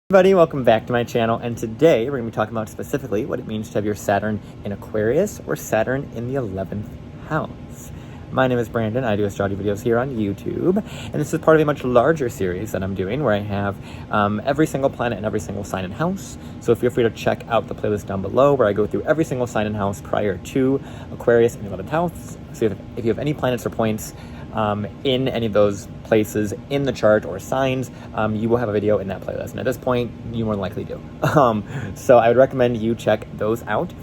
Everybody, welcome back to my channel, and today we're going to be talking about specifically what it means to have your Saturn in Aquarius or Saturn in the 11th house. My name is Brandon. I do astrology videos here on YouTube, and this is part of a much larger series that I'm doing where I have every single planet and every single sign and house. So feel free to check out the playlist down below where I go through every single sign and house prior to Aquarius in the 11th house. So if you have any planets or points in any of those places in the chart or signs, you will have a video in that playlist. And at this point, you more than likely do. So I would recommend you check those out.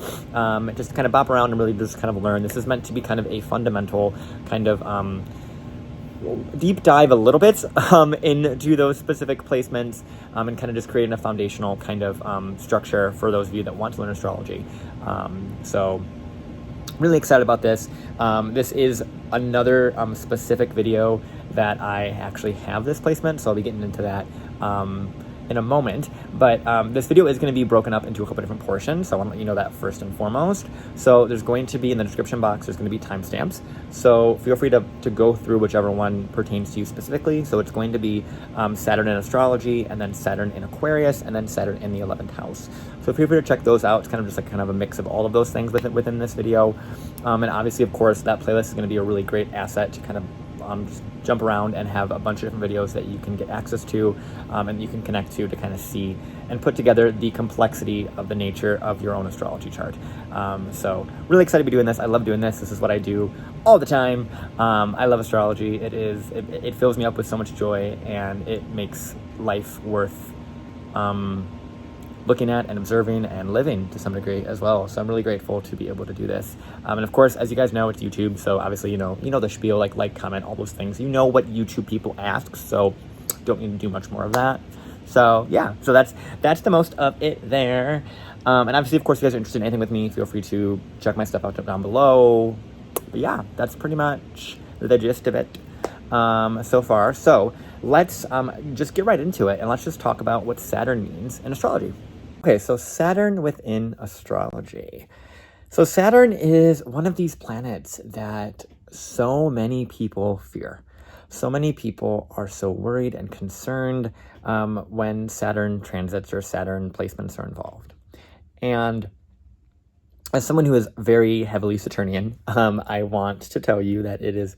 Just to kind of bop around and really just kind of learn. This is meant to be kind of a fundamental kind of deep dive a little bit into those specific placements and kind of just creating a foundational kind of structure for those of you that want to learn astrology. So really excited about this. This is another specific video that I actually have this placement, so I'll be getting into that in a moment. But this video is going to be broken up into a couple different portions, so I want to let you know that first and foremost. So there's going to be, in the description box, there's going to be timestamps. So feel free to go through whichever one pertains to you specifically. So it's going to be Saturn in astrology, and then Saturn in Aquarius, and then Saturn in the 11th house. So feel free to check those out. It's kind of just like kind of a mix of all of those things within this video. And obviously, of course, that playlist is going to be a really great asset to kind of just jump around and have a bunch of different videos that you can get access to and you can connect to kind of see and put together the complexity of the nature of your own astrology chart. So really excited to be doing this. I love doing this. This is what I do all the time. I love astrology. It fills me up with so much joy, and it makes life worth looking at and observing and living to some degree as well. So I'm really grateful to be able to do this. And of course, as you guys know, it's YouTube. So obviously, you know the spiel, like, comment, all those things. You know what YouTube people ask, so don't need to do much more of that. So yeah, so that's the most of it there. And obviously, of course, if you guys are interested in anything with me, feel free to check my stuff out down below. But yeah, that's pretty much the gist of it so far. So let's just get right into it, and let's just talk about what Saturn means in astrology. Okay, so Saturn within astrology. So Saturn is one of these planets that so many people fear. So many people are so worried and concerned when Saturn transits or Saturn placements are involved. And as someone who is very heavily Saturnian, I want to tell you that it is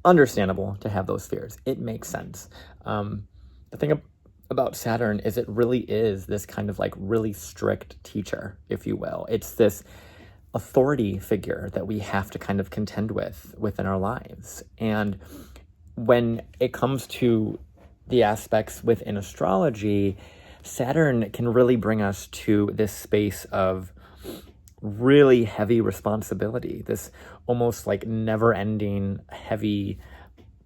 understandable to have those fears. It makes sense. The thing about Saturn is it really is this kind of like really strict teacher, if you will. It's this authority figure that we have to kind of contend with within our lives. And when it comes to the aspects within astrology, Saturn can really bring us to this space of really heavy responsibility, this almost like never-ending heavy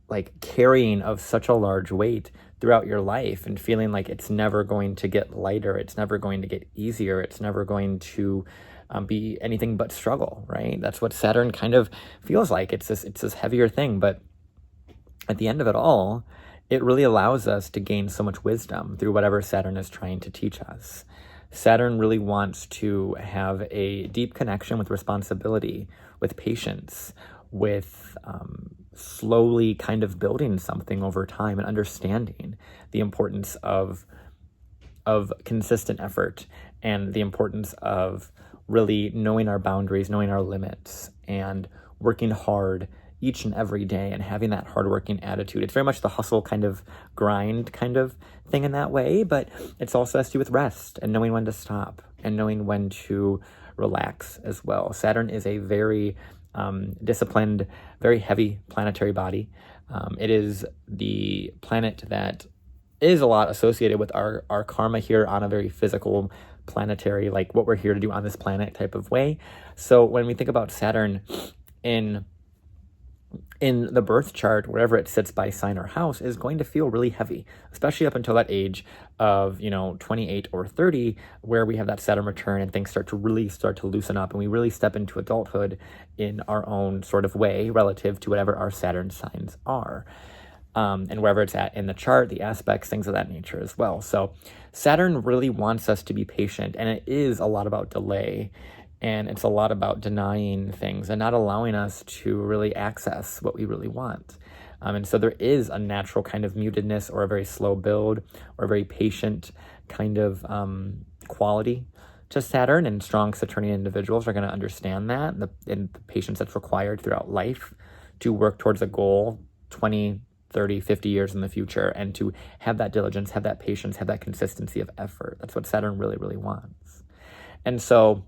like carrying of such a large weight throughout your life, and feeling like it's never going to get lighter, it's never going to get easier, it's never going to be anything but struggle, right? That's what Saturn kind of feels like. It's this heavier thing, but at the end of it all, it really allows us to gain so much wisdom through whatever Saturn is trying to teach us. Saturn really wants to have a deep connection with responsibility, with patience, with slowly kind of building something over time and understanding the importance of consistent effort and the importance of really knowing our boundaries, knowing our limits, and working hard each and every day and having that hardworking attitude. It's very much the hustle kind of grind kind of thing in that way, but it's also has to do with rest and knowing when to stop and knowing when to relax as well. Saturn is a very disciplined, very heavy planetary body. It is the planet that is a lot associated with our karma here on a very physical, planetary, like what we're here to do on this planet type of way. So when we think about Saturn in the birth chart, wherever it sits by sign or house, is going to feel really heavy, especially up until that age of 28 or 30, where we have that Saturn return and things start to loosen up, and we really step into adulthood in our own sort of way relative to whatever our Saturn signs are, and wherever it's at in the chart, the aspects, things of that nature as well. So Saturn really wants us to be patient, and it is a lot about delay. And it's a lot about denying things and not allowing us to really access what we really want. And so there is a natural kind of mutedness or a very slow build or a very patient kind of quality to Saturn, and strong Saturnian individuals are going to understand that, and the patience that's required throughout life to work towards a goal 20, 30, 50 years in the future, and to have that diligence, have that patience, have that consistency of effort. That's what Saturn really, really wants. And so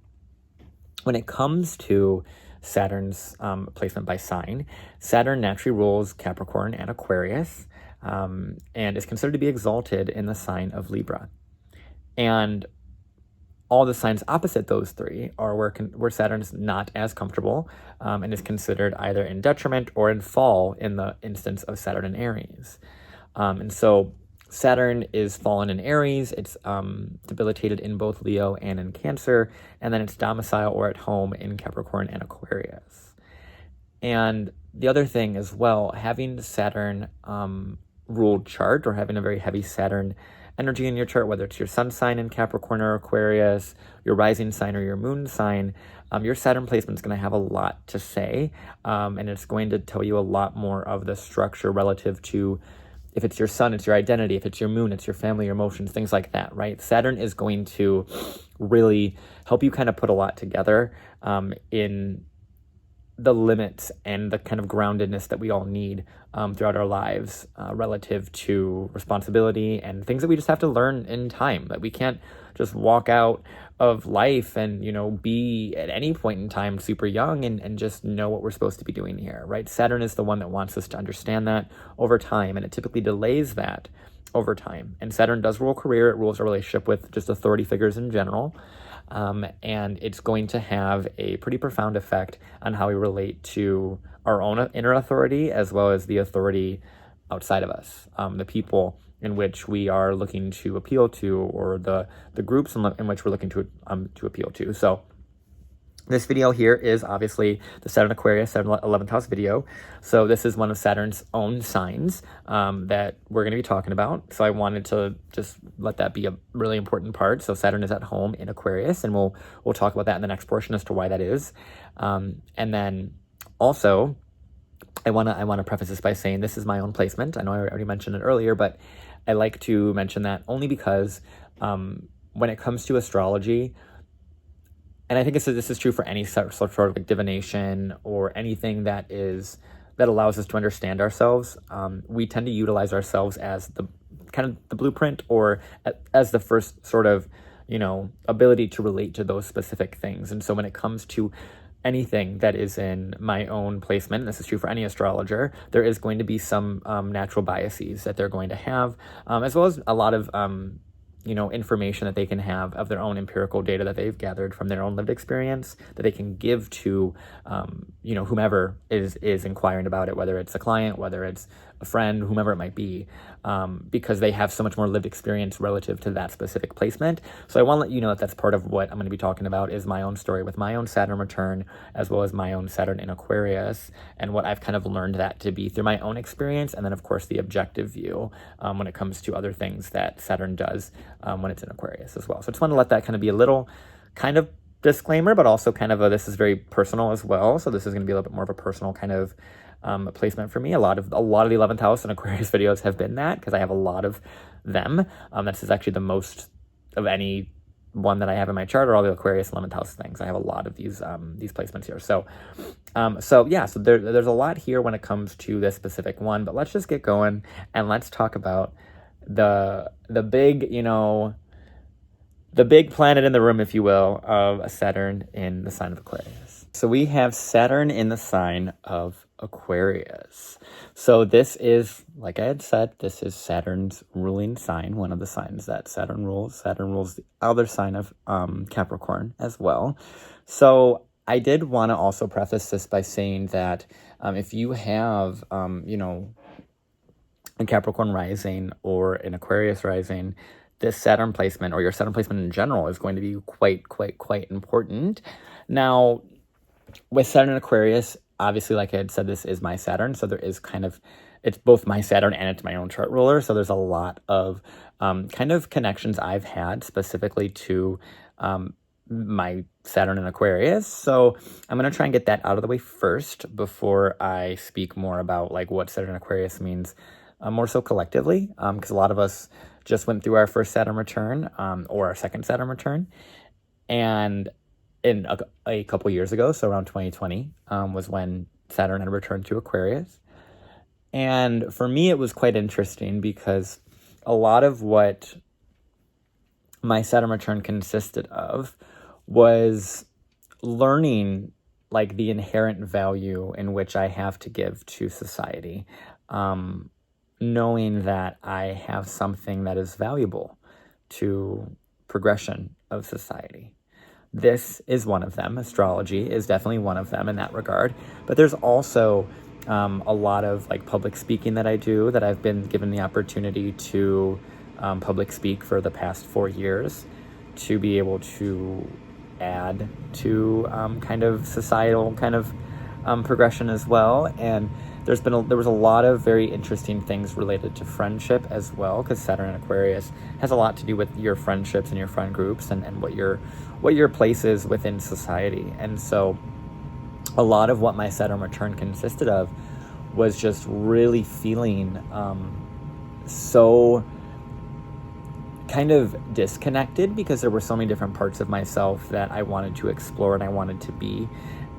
when it comes to Saturn's placement by sign, Saturn naturally rules Capricorn and Aquarius, and is considered to be exalted in the sign of Libra. And all the signs opposite those three are where Saturn is not as comfortable, and is considered either in detriment or in fall in the instance of Saturn in Aries. And so Saturn is fallen in Aries, it's debilitated in both Leo and in Cancer, and then it's domicile or at home in Capricorn and Aquarius. And the other thing as well, having Saturn ruled chart, or having a very heavy Saturn energy in your chart, whether it's your sun sign in Capricorn or Aquarius, your rising sign or your moon sign, your Saturn placement is going to have a lot to say, and it's going to tell you a lot more of the structure relative to, if it's your sun, it's your identity, if it's your moon, it's your family, your emotions, things like that, right? Saturn is going to really help you kind of put a lot together in the limits and the kind of groundedness that we all need throughout our lives relative to responsibility and things that we just have to learn in time, that we can't just walk out of life and, you know, be at any point in time super young and just know what we're supposed to be doing here, right? Saturn is the one that wants us to understand that over time, and it typically delays that over time. And Saturn does rule career, it rules our relationship with just authority figures in general. And it's going to have a pretty profound effect on how we relate to our own inner authority, as well as the authority outside of us, the people in which we are looking to appeal to, or the groups in which we're looking to appeal to. So this video here is obviously the Saturn Aquarius, Saturn 11th house video. So this is one of Saturn's own signs that we're going to be talking about. So I wanted to just let that be a really important part. So Saturn is at home in Aquarius, and we'll talk about that in the next portion as to why that is. And then also, I want to preface this by saying this is my own placement. I know I already mentioned it earlier, but I like to mention that only because when it comes to astrology, and I think this is true for any sort of like divination or anything that allows us to understand ourselves. We tend to utilize ourselves as the kind of the blueprint, or as the first sort of, you know, ability to relate to those specific things. And so when it comes to anything that is in my own placement, and this is true for any astrologer, there is going to be some natural biases that they're going to have, as well as a lot of information that they can have of their own empirical data that they've gathered from their own lived experience, that they can give to, whomever is inquiring about it, whether it's a client, whether it's a friend, whomever it might be, because they have so much more lived experience relative to that specific placement. So I want to let you know that that's part of what I'm going to be talking about, is my own story with my own Saturn return, as well as my own Saturn in Aquarius, and what I've kind of learned that to be through my own experience, and then of course the objective view when it comes to other things that Saturn does when it's in Aquarius as well. So I just want to let that kind of be a little kind of disclaimer, but also kind of this is very personal as well. So this is going to be a little bit more of a personal kind of placement for me. A lot of the 11th house and Aquarius videos have been that, because I have a lot of them. This is actually the most of any one that I have in my chart, or all the Aquarius 11th house things. I have a lot of these placements here. So there's a lot here when it comes to this specific one, but let's just get going and let's talk about the big, the big planet in the room, if you will, of Saturn in the sign of Aquarius. So we have Saturn in the sign of Aquarius. So this is, like I had said, this is Saturn's ruling sign, one of the signs that Saturn rules. Saturn rules the other sign of Capricorn as well. So I did want to also preface this by saying that if you have, a Capricorn rising or an Aquarius rising, this Saturn placement, or your Saturn placement in general, is going to be quite important. Now, with Saturn and Aquarius, obviously, like I had said, this is my Saturn, so there is it's both my Saturn and it's my own chart ruler, so there's a lot of kind of connections I've had specifically to my Saturn in Aquarius. So I'm going to try and get that out of the way first before I speak more about like what Saturn in Aquarius means more so collectively, because a lot of us just went through our first Saturn return or our second Saturn return. And in a couple years ago, so around 2020, was when Saturn had returned to Aquarius. And for me, it was quite interesting because a lot of what my Saturn return consisted of was learning like the inherent value in which I have to give to society, knowing that I have something that is valuable to progression of society. This is one of them. Astrology is definitely one of them in that regard. But there's also a lot of like public speaking that I do, that I've been given the opportunity to public speak for the past 4 years, to be able to add to kind of societal kind of progression as well. And there was a lot of very interesting things related to friendship as well, because Saturn in Aquarius has a lot to do with your friendships and your friend groups and what your place is within society. And so a lot of what my Saturn return consisted of was just really feeling so kind of disconnected, because there were so many different parts of myself that I wanted to explore and I wanted to be,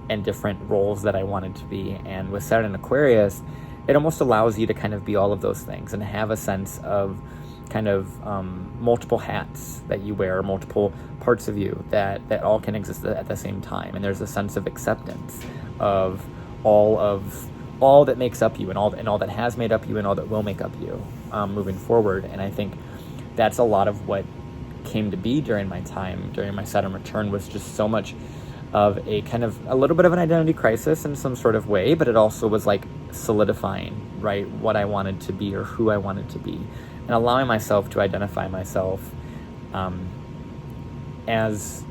and different roles that I wanted to be. And with Saturn in Aquarius, it almost allows you to kind of be all of those things and have a sense of kind of multiple hats that you wear, multiple parts of you that all can exist at the same time. And there's a sense of acceptance of all that makes up you, and all that has made up you, and all that will make up you moving forward. And I think that's a lot of what came to be during my time, during my Saturn return, was just so much of a kind of a little bit of an identity crisis in some sort of way, but it also was like solidifying, right, what I wanted to be or who I wanted to be, and allowing myself to identify myself as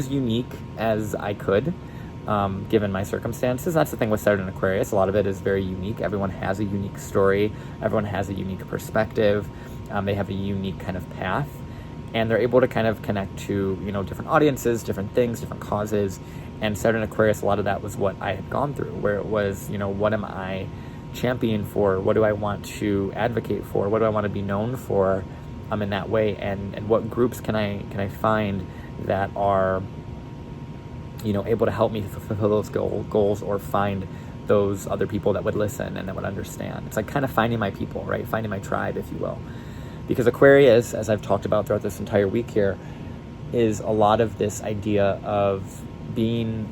unique as I could, given my circumstances. That's the thing with Saturn in Aquarius. A lot of it is very unique. Everyone has a unique story. Everyone has a unique perspective. They have a unique kind of path, and they're able to kind of connect to, different audiences, different things, different causes. And Saturn in Aquarius, a lot of that was what I had gone through, where it was, what am I championing for? What do I want to advocate for? What do I want to be known for in that way? And what groups can I find that are, able to help me fulfill those goals, or find those other people that would listen and that would understand. It's like kind of finding my people, right? Finding my tribe, if you will. Because Aquarius, as I've talked about throughout this entire week here, is a lot of this idea of being,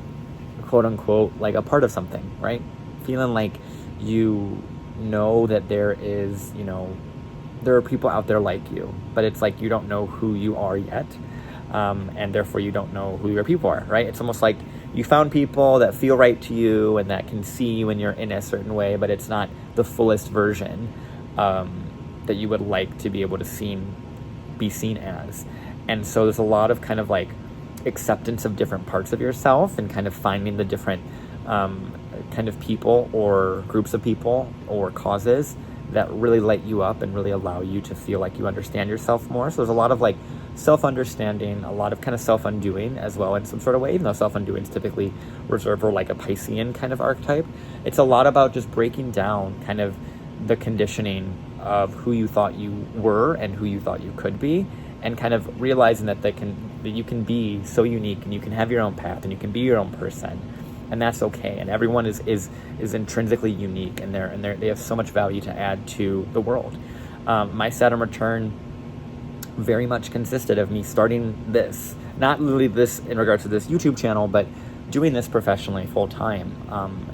quote unquote, like a part of something, right? Feeling like that there is, there are people out there like you, but it's like you don't know who you are yet. And therefore you don't know who your people are, right? It's almost like you found people that feel right to you and that can see you when you're in a certain way, but it's not the fullest version that you would like to be able to be seen as. And so there's a lot of kind of like acceptance of different parts of yourself, and kind of finding the different kind of people or groups of people or causes that really light you up and really allow you to feel like you understand yourself more. So there's a lot of like self-understanding, a lot of kind of self-undoing as well in some sort of way, even though self-undoing is typically reserved for like a Piscean kind of archetype. It's a lot about just breaking down kind of the conditioning of who you thought you were and who you thought you could be, and kind of realizing that you can be so unique, and you can have your own path, and you can be your own person, and that's okay. And everyone is intrinsically unique, and they have so much value to add to the world. My Saturn return very much consisted of me starting this, not literally this in regards to this YouTube channel, but doing this professionally full time,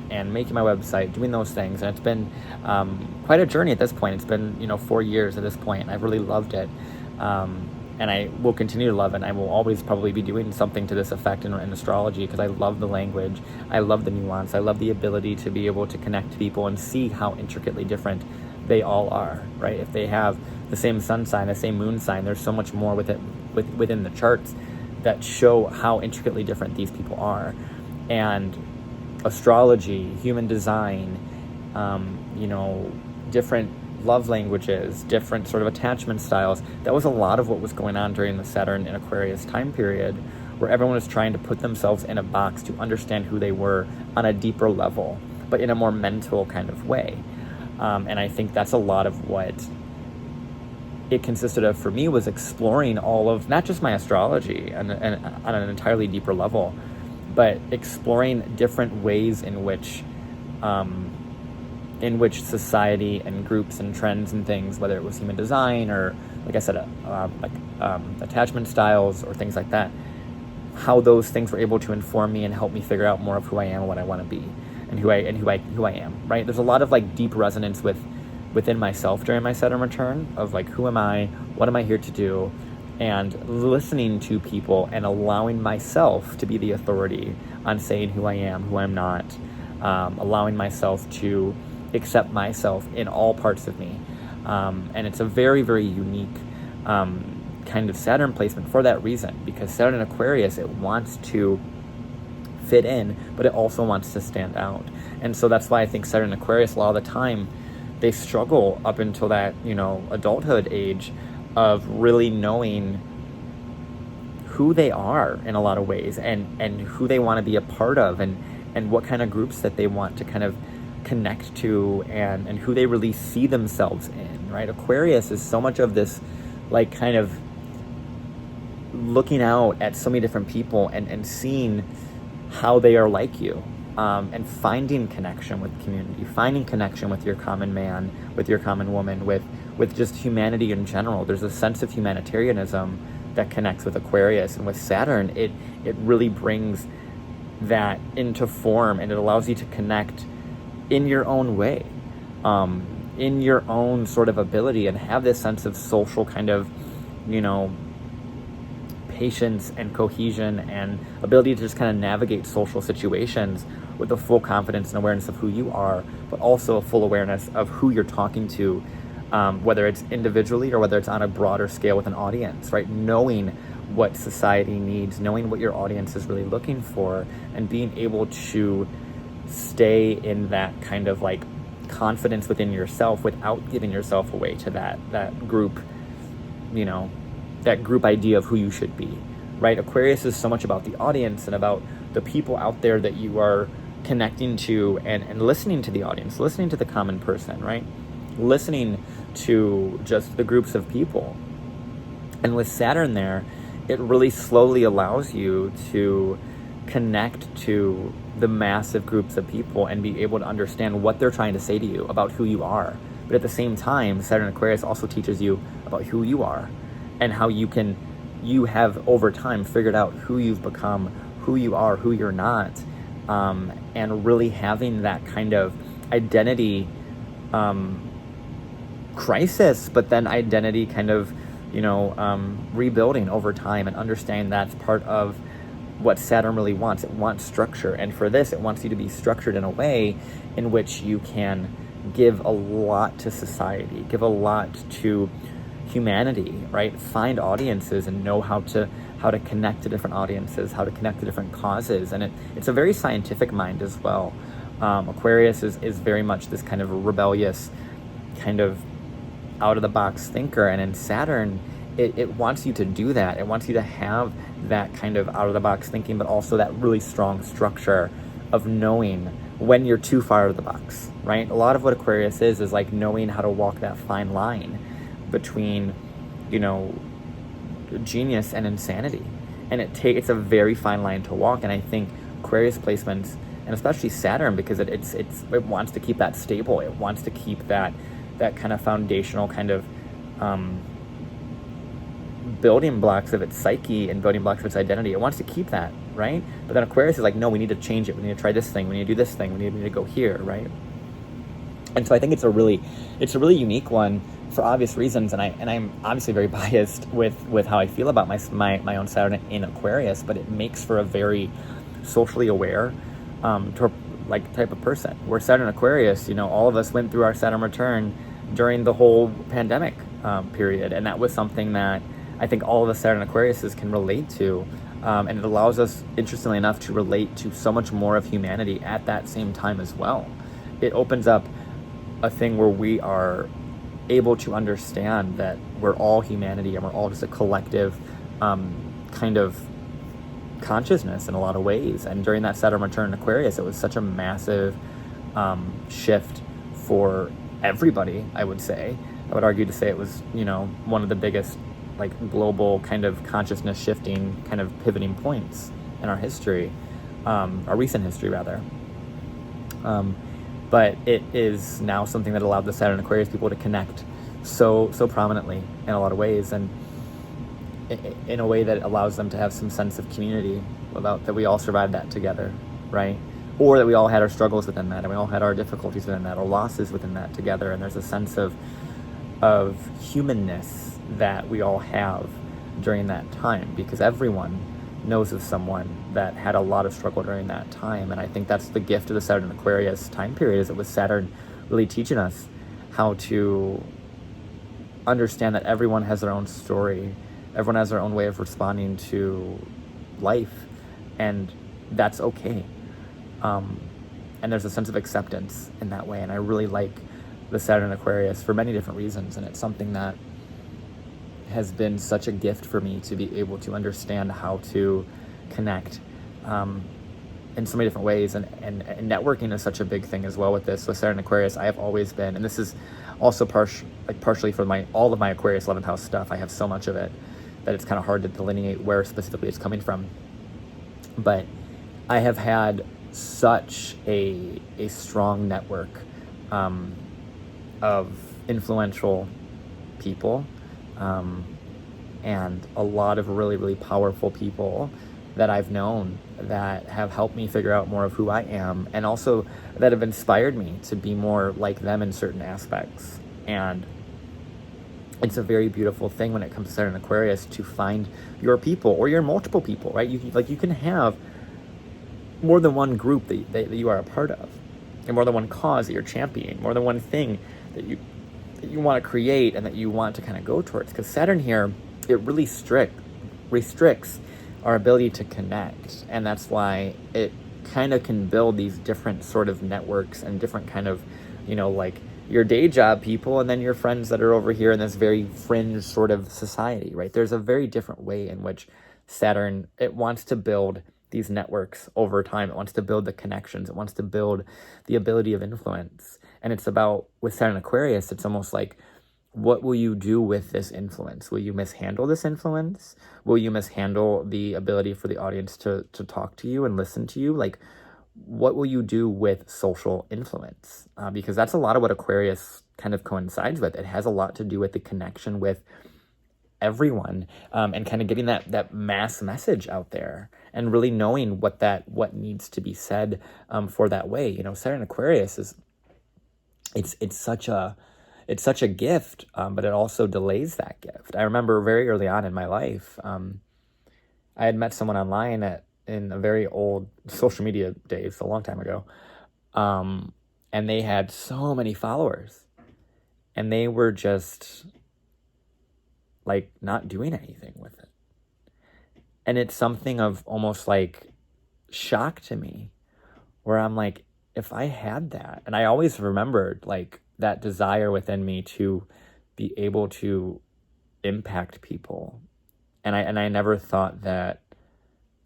and making my website, doing those things. And it's been quite a journey at this point. It's been 4 years at this point, and I've really loved it, and I will continue to love it. And I will always probably be doing something to this effect in astrology, because I love the language, I love the nuance, I love the ability to be able to connect to people and see how intricately different they all are, right? If they have the same sun sign, the same moon sign, there's so much more within the charts that show how intricately different these people are. And astrology, human design, different love languages, different sort of attachment styles, that was a lot of what was going on during the Saturn in Aquarius time period, where everyone was trying to put themselves in a box to understand who they were on a deeper level, but in a more mental kind of way. And I think that's a lot of what it consisted of for me, was exploring all of, not just my astrology and on an entirely deeper level, but exploring different ways in which society and groups and trends and things, whether it was human design or, like I said, attachment styles or things like that, how those things were able to inform me and help me figure out more of who I am and what I want to be, and who I am. Right? There's a lot of like deep resonance within myself during my Saturn return of like, who am I? What am I here to do? And listening to people and allowing myself to be the authority on saying who I am, who I'm not, allowing myself to accept myself in all parts of me. And it's a very, very unique kind of Saturn placement for that reason, because Saturn in Aquarius, it wants to fit in, but it also wants to stand out. And so that's why I think Saturn in Aquarius, a lot of the time, they struggle up until that, adulthood age of really knowing who they are in a lot of ways, and who they want to be a part of, and what kind of groups that they want to kind of connect to, and who they really see themselves in, right? Aquarius is so much of this, like, kind of looking out at so many different people and seeing how they are like you, and finding connection with community, finding connection with your common man, with your common woman, with just humanity in general. There's a sense of humanitarianism that connects with Aquarius, and with Saturn, it really brings that into form, and it allows you to connect in your own way, in your own sort of ability, and have this sense of social kind of, patience and cohesion and ability to just kind of navigate social situations with a full confidence and awareness of who you are, but also a full awareness of who you're talking to, whether it's individually or whether it's on a broader scale with an audience, right? Knowing what society needs, knowing what your audience is really looking for, and being able to stay in that kind of like confidence within yourself without giving yourself away to that group, that group idea of who you should be, right? Aquarius is so much about the audience and about the people out there that you are connecting to, and listening to the audience, listening to the common person, right? Listening to just the groups of people. And with Saturn there, it really slowly allows you to connect to the massive groups of people and be able to understand what they're trying to say to you about who you are. But at the same time, Saturn Aquarius also teaches you about who you are, and how you have over time figured out who you've become, who you are, who you're not, and really having that kind of identity crisis, but then identity kind of, rebuilding over time, and understanding that's part of what Saturn really wants. It wants structure, and for this, it wants you to be structured in a way in which you can give a lot to society, give a lot to humanity, right? Find audiences and know how to connect to different audiences, how to connect to different causes. And it's a very scientific mind as well. Aquarius is very much this kind of rebellious, kind of out of the box thinker. And in Saturn, it wants you to do that. It wants you to have that kind of out of the box thinking, but also that really strong structure of knowing when you're too far out of the box, right? A lot of what Aquarius is like knowing how to walk that fine line between, genius and insanity. And it's a very fine line to walk. And I think Aquarius placements, and especially Saturn, because it wants to keep that stable. It wants to keep that kind of foundational kind of building blocks of its psyche and building blocks of its identity. It wants to keep that, right? But then Aquarius is like, no, we need to change it. We need to try this thing. We need to do this thing. We need to go here, right? And so I think it's a really unique one for obvious reasons, and I'm obviously very biased with how I feel about my own Saturn in Aquarius, but it makes for a very socially aware type of person. Where Saturn Aquarius, all of us went through our Saturn return during the whole pandemic period, and that was something that I think all of us Saturn Aquariuses can relate to, and it allows us, interestingly enough, to relate to so much more of humanity at that same time as well. It opens up a thing where we are able to understand that we're all humanity, and we're all just a collective kind of consciousness in a lot of ways. And during that Saturn return in Aquarius, it was such a massive shift for everybody, I would say. I would argue to say it was, one of the biggest like global kind of consciousness shifting kind of pivoting points in our history, our recent history rather. But it is now something that allowed the Saturn Aquarius people to connect so prominently in a lot of ways, and in a way that allows them to have some sense of community about that we all survived that together, right? Or that we all had our struggles within that, and we all had our difficulties within that, or losses within that together, and there's a sense of humanness that we all have during that time, because everyone knows of someone that had a lot of struggle during that time. And I think that's the gift of the Saturn Aquarius time period, is it was Saturn really teaching us how to understand that everyone has their own story, everyone has their own way of responding to life, and that's okay. And there's a sense of acceptance in that way, and I really like the Saturn Aquarius for many different reasons, and it's something that has been such a gift for me to be able to understand how to connect in so many different ways, and networking is such a big thing as well with this. So Saturn Aquarius, I have always been, and this is also partially for all of my Aquarius 11th house stuff. I have so much of it that it's kind of hard to delineate where specifically it's coming from. But I have had such a strong network of influential people, and a lot of really, really powerful people that I've known that have helped me figure out more of who I am, and also that have inspired me to be more like them in certain aspects. And it's a very beautiful thing when it comes to Saturn Aquarius to find your people, or your multiple people, right? You can have more than one group that you are a part of, and more than one cause that you're championing, more than one thing that you want to create and that you want to kind of go towards. Because Saturn here, it really restricts our ability to connect, and that's why it kind of can build these different sort of networks and different kind of, like your day job people, and then your friends that are over here in this very fringe sort of society, right? There's a very different way in which Saturn, it wants to build these networks over time. It wants to build the connections. It wants to build the ability of influence. And it's about, with Saturn Aquarius, it's almost like, what will you do with this influence? Will you mishandle this influence? Will you mishandle the ability for the audience to talk to you and listen to you? Like, what will you do with social influence? Because that's a lot of what Aquarius kind of coincides with. It has a lot to do with the connection with everyone, and kind of getting that mass message out there, and really knowing what needs to be said for that way. Saturn Aquarius is, it's such a gift, but it also delays that gift. I remember very early on in my life, I had met someone online in a very old social media days, a long time ago, and they had so many followers, and they were just like not doing anything with it. And it's something of almost like shock to me, where I'm like, if I had that, and I always remembered like that desire within me to be able to impact people. And I never thought that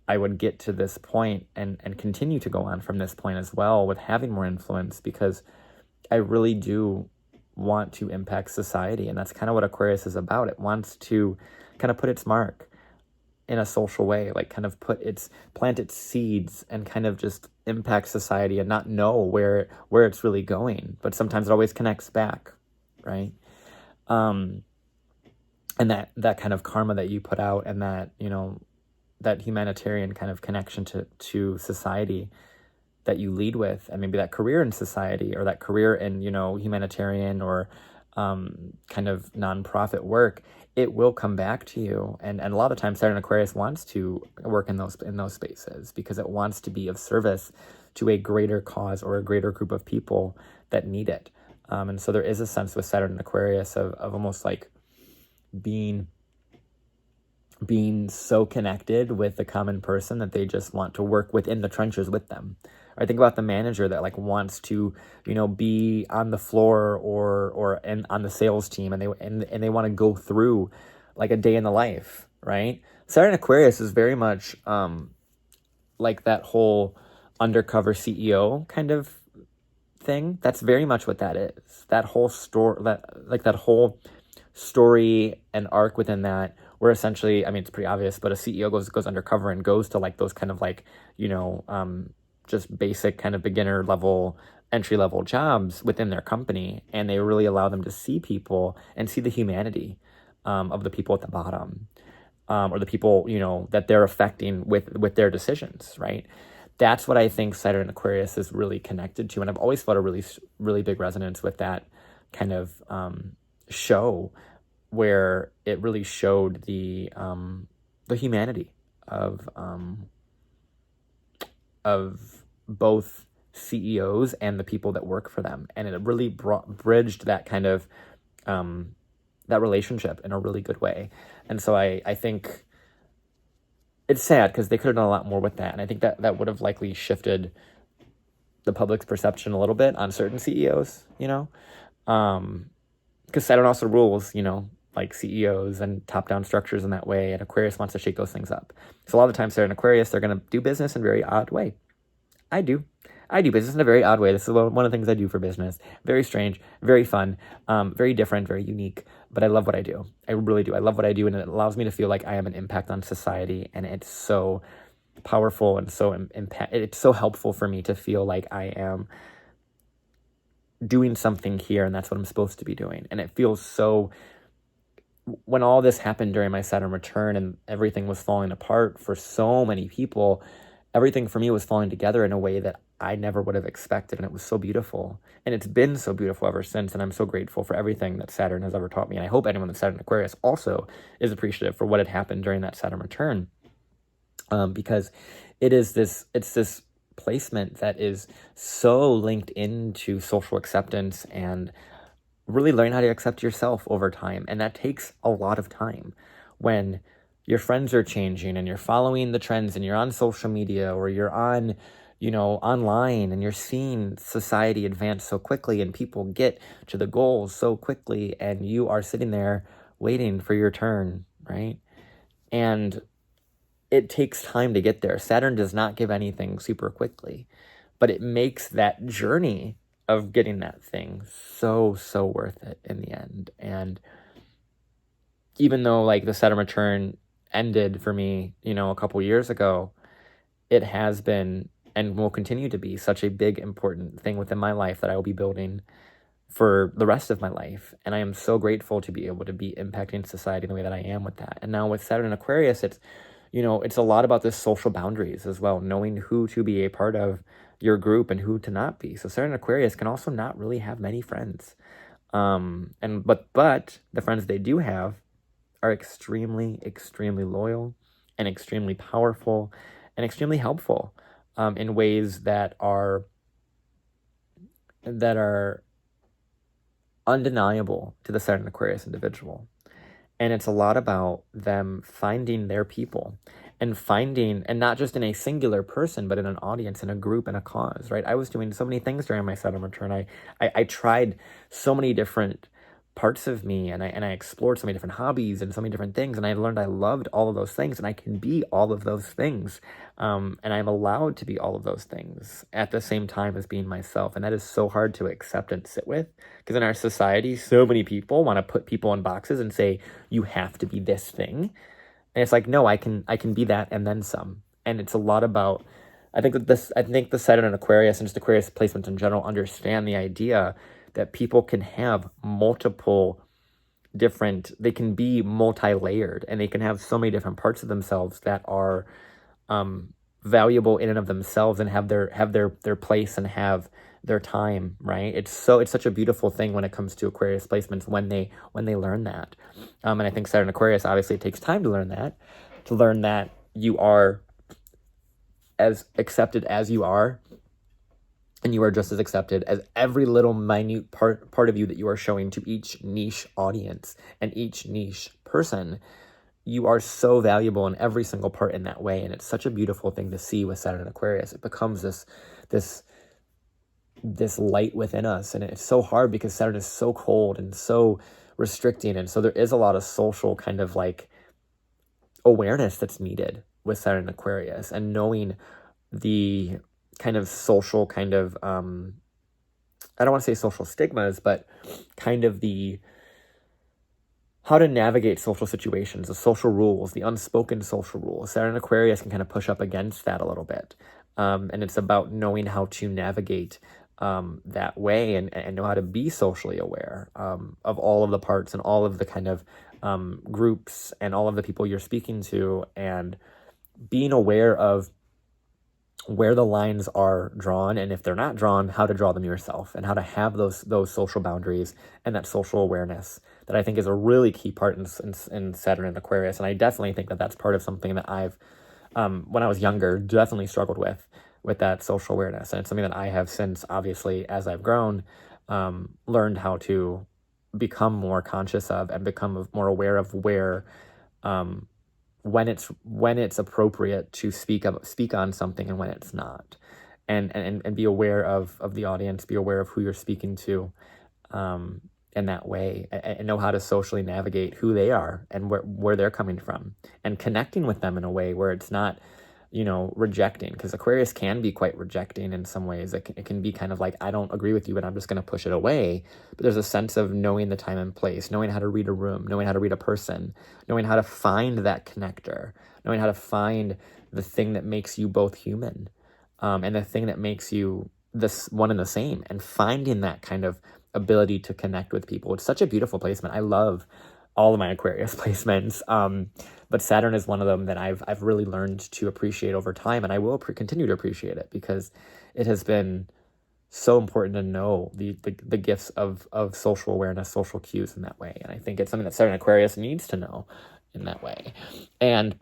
I would get to this point and continue to go on from this point as well, with having more influence, because I really do want to impact society. And that's kind of what Aquarius is about. It wants to kind of put its mark in a social way, like kind of plant its seeds and kind of just impact society, and not know where it's really going. But sometimes it always connects back, right? And that kind of karma that you put out, and that, that humanitarian kind of connection to society that you lead with, and maybe that career in society, or that career in, humanitarian or kind of nonprofit work, it will come back to you. And a lot of times Saturn Aquarius wants to work in those spaces, because it wants to be of service to a greater cause or a greater group of people that need it. And so there is a sense with Saturn and Aquarius of almost like being so connected with the common person that they just want to work within the trenches with them. I think about the manager that like wants to, be on the floor or on the sales team, and they want to go through like a day in the life, right? Saturn Aquarius is very much like that whole undercover CEO kind of thing. That's very much what that is. That whole story, that whole story and arc within that, where essentially, I mean, it's pretty obvious, but a CEO goes undercover and goes to like those kind of like, just basic kind of beginner level, entry level jobs within their company, and they really allow them to see people and see the humanity of the people at the bottom, or the people that they're affecting with their decisions, right? That's what I think Saturn and Aquarius is really connected to, and I've always felt a really big resonance with that kind of show, where it really showed the humanity of both CEOs and the people that work for them, and it really bridged that kind of that relationship in a really good way. And so I think it's sad because they could have done a lot more with that, and I think that would have likely shifted the public's perception a little bit on certain CEOs, because Saturn also rules, like CEOs and top-down structures in that way, and Aquarius wants to shake those things up. So a lot of the times Saturn and Aquarius, they're going to do business in a very odd way. I do business in a very odd way. This is one of the things I do for business. Very strange, very fun, very different, very unique, but I love what I do. I really do. I love what I do, and it allows me to feel like I have an impact on society, and it's so powerful and so it's so helpful for me to feel like I am doing something here, and that's what I'm supposed to be doing. And it feels so, when all this happened during my Saturn return and everything was falling apart for so many people, everything for me was falling together in a way that I never would have expected, and it was so beautiful. And it's been so beautiful ever since, and I'm so grateful for everything that Saturn has ever taught me. And I hope anyone that's Saturn Aquarius also is appreciative for what had happened during that Saturn return, because it's this placement that is so linked into social acceptance and really learn how to accept yourself over time. And that takes a lot of time. When your friends are changing and you're following the trends and you're on social media, or you're on, online, and you're seeing society advance so quickly and people get to the goals so quickly, and you are sitting there waiting for your turn, right? And it takes time to get there. Saturn does not give anything super quickly, but it makes that journey of getting that thing so worth it in the end. And even though like the Saturn return ended for me, a couple years ago, it has been and will continue to be such a big, important thing within my life that I will be building for the rest of my life. And I am so grateful to be able to be impacting society in the way that I am with that. And now with Saturn and Aquarius, it's a lot about this social boundaries as well, knowing who to be a part of your group and who to not be. So Saturn and Aquarius can also not really have many friends. But the friends they do have are extremely loyal and extremely powerful and extremely helpful in ways that are undeniable to the Saturn Aquarius individual. And it's a lot about them finding their people and not just in a singular person, but in an audience, in a group, in a cause, right? I was doing so many things during my Saturn return. I tried so many different parts of me, and I explored so many different hobbies and so many different things, and I learned I loved all of those things, and I can be all of those things, and I'm allowed to be all of those things at the same time as being myself. And that is so hard to accept and sit with, because in our society, so many people want to put people in boxes and say, you have to be this thing. And it's like, no, I can be that and then some. And it's a lot about, I think the Saturn and Aquarius, and just Aquarius placements in general, understand the idea that people can have multiple different, they can be multi-layered, and they can have so many different parts of themselves that are valuable in and of themselves, and have their place and have their time, right? It's such a beautiful thing when it comes to Aquarius placements when they learn that. And I think Saturn Aquarius, obviously it takes time to learn that you are as accepted as you are, and you are just as accepted as every little minute part of you that you are showing to each niche audience and each niche person. You are so valuable in every single part in that way. And it's such a beautiful thing to see with Saturn and Aquarius. It becomes this light within us. And it's so hard because Saturn is so cold and so restricting. And so there is a lot of social kind of like awareness that's needed with Saturn and Aquarius, and knowing the kind of social kind of, I don't want to say social stigmas, but kind of the how to navigate social situations, the social rules, the unspoken social rules. Saturn Aquarius can kind of push up against that a little bit. And it's about knowing how to navigate that way and know how to be socially aware of all of the parts and all of the kind of groups and all of the people you're speaking to, and being aware of where the lines are drawn, and if they're not drawn, how to draw them yourself, and how to have those social boundaries and that social awareness that I think is a really key part in Saturn and Aquarius. And I definitely think that that's part of something that I've, when I was younger, definitely struggled with that social awareness. And it's something that I have since, obviously, as I've grown, learned how to become more conscious of and become more aware of where, when it's appropriate to speak on something and when it's not, and be aware of the audience, be aware of who you're speaking to, in that way, and know how to socially navigate who they are and where they're coming from, and connecting with them in a way where it's not, rejecting, because Aquarius can be quite rejecting in some ways. It can be kind of like, I don't agree with you, but I'm just going to push it away. But there's a sense of knowing the time and place, knowing how to read a room, knowing how to read a person, knowing how to find that connector, knowing how to find the thing that makes you both human, and the thing that makes you this one and the same, and finding that kind of ability to connect with people. It's such a beautiful placement. I love all of my Aquarius placements. But Saturn is one of them that I've really learned to appreciate over time, and I will continue to appreciate it, because it has been so important to know the gifts of social awareness, social cues in that way. And I think it's something that Saturn Aquarius needs to know in that way. And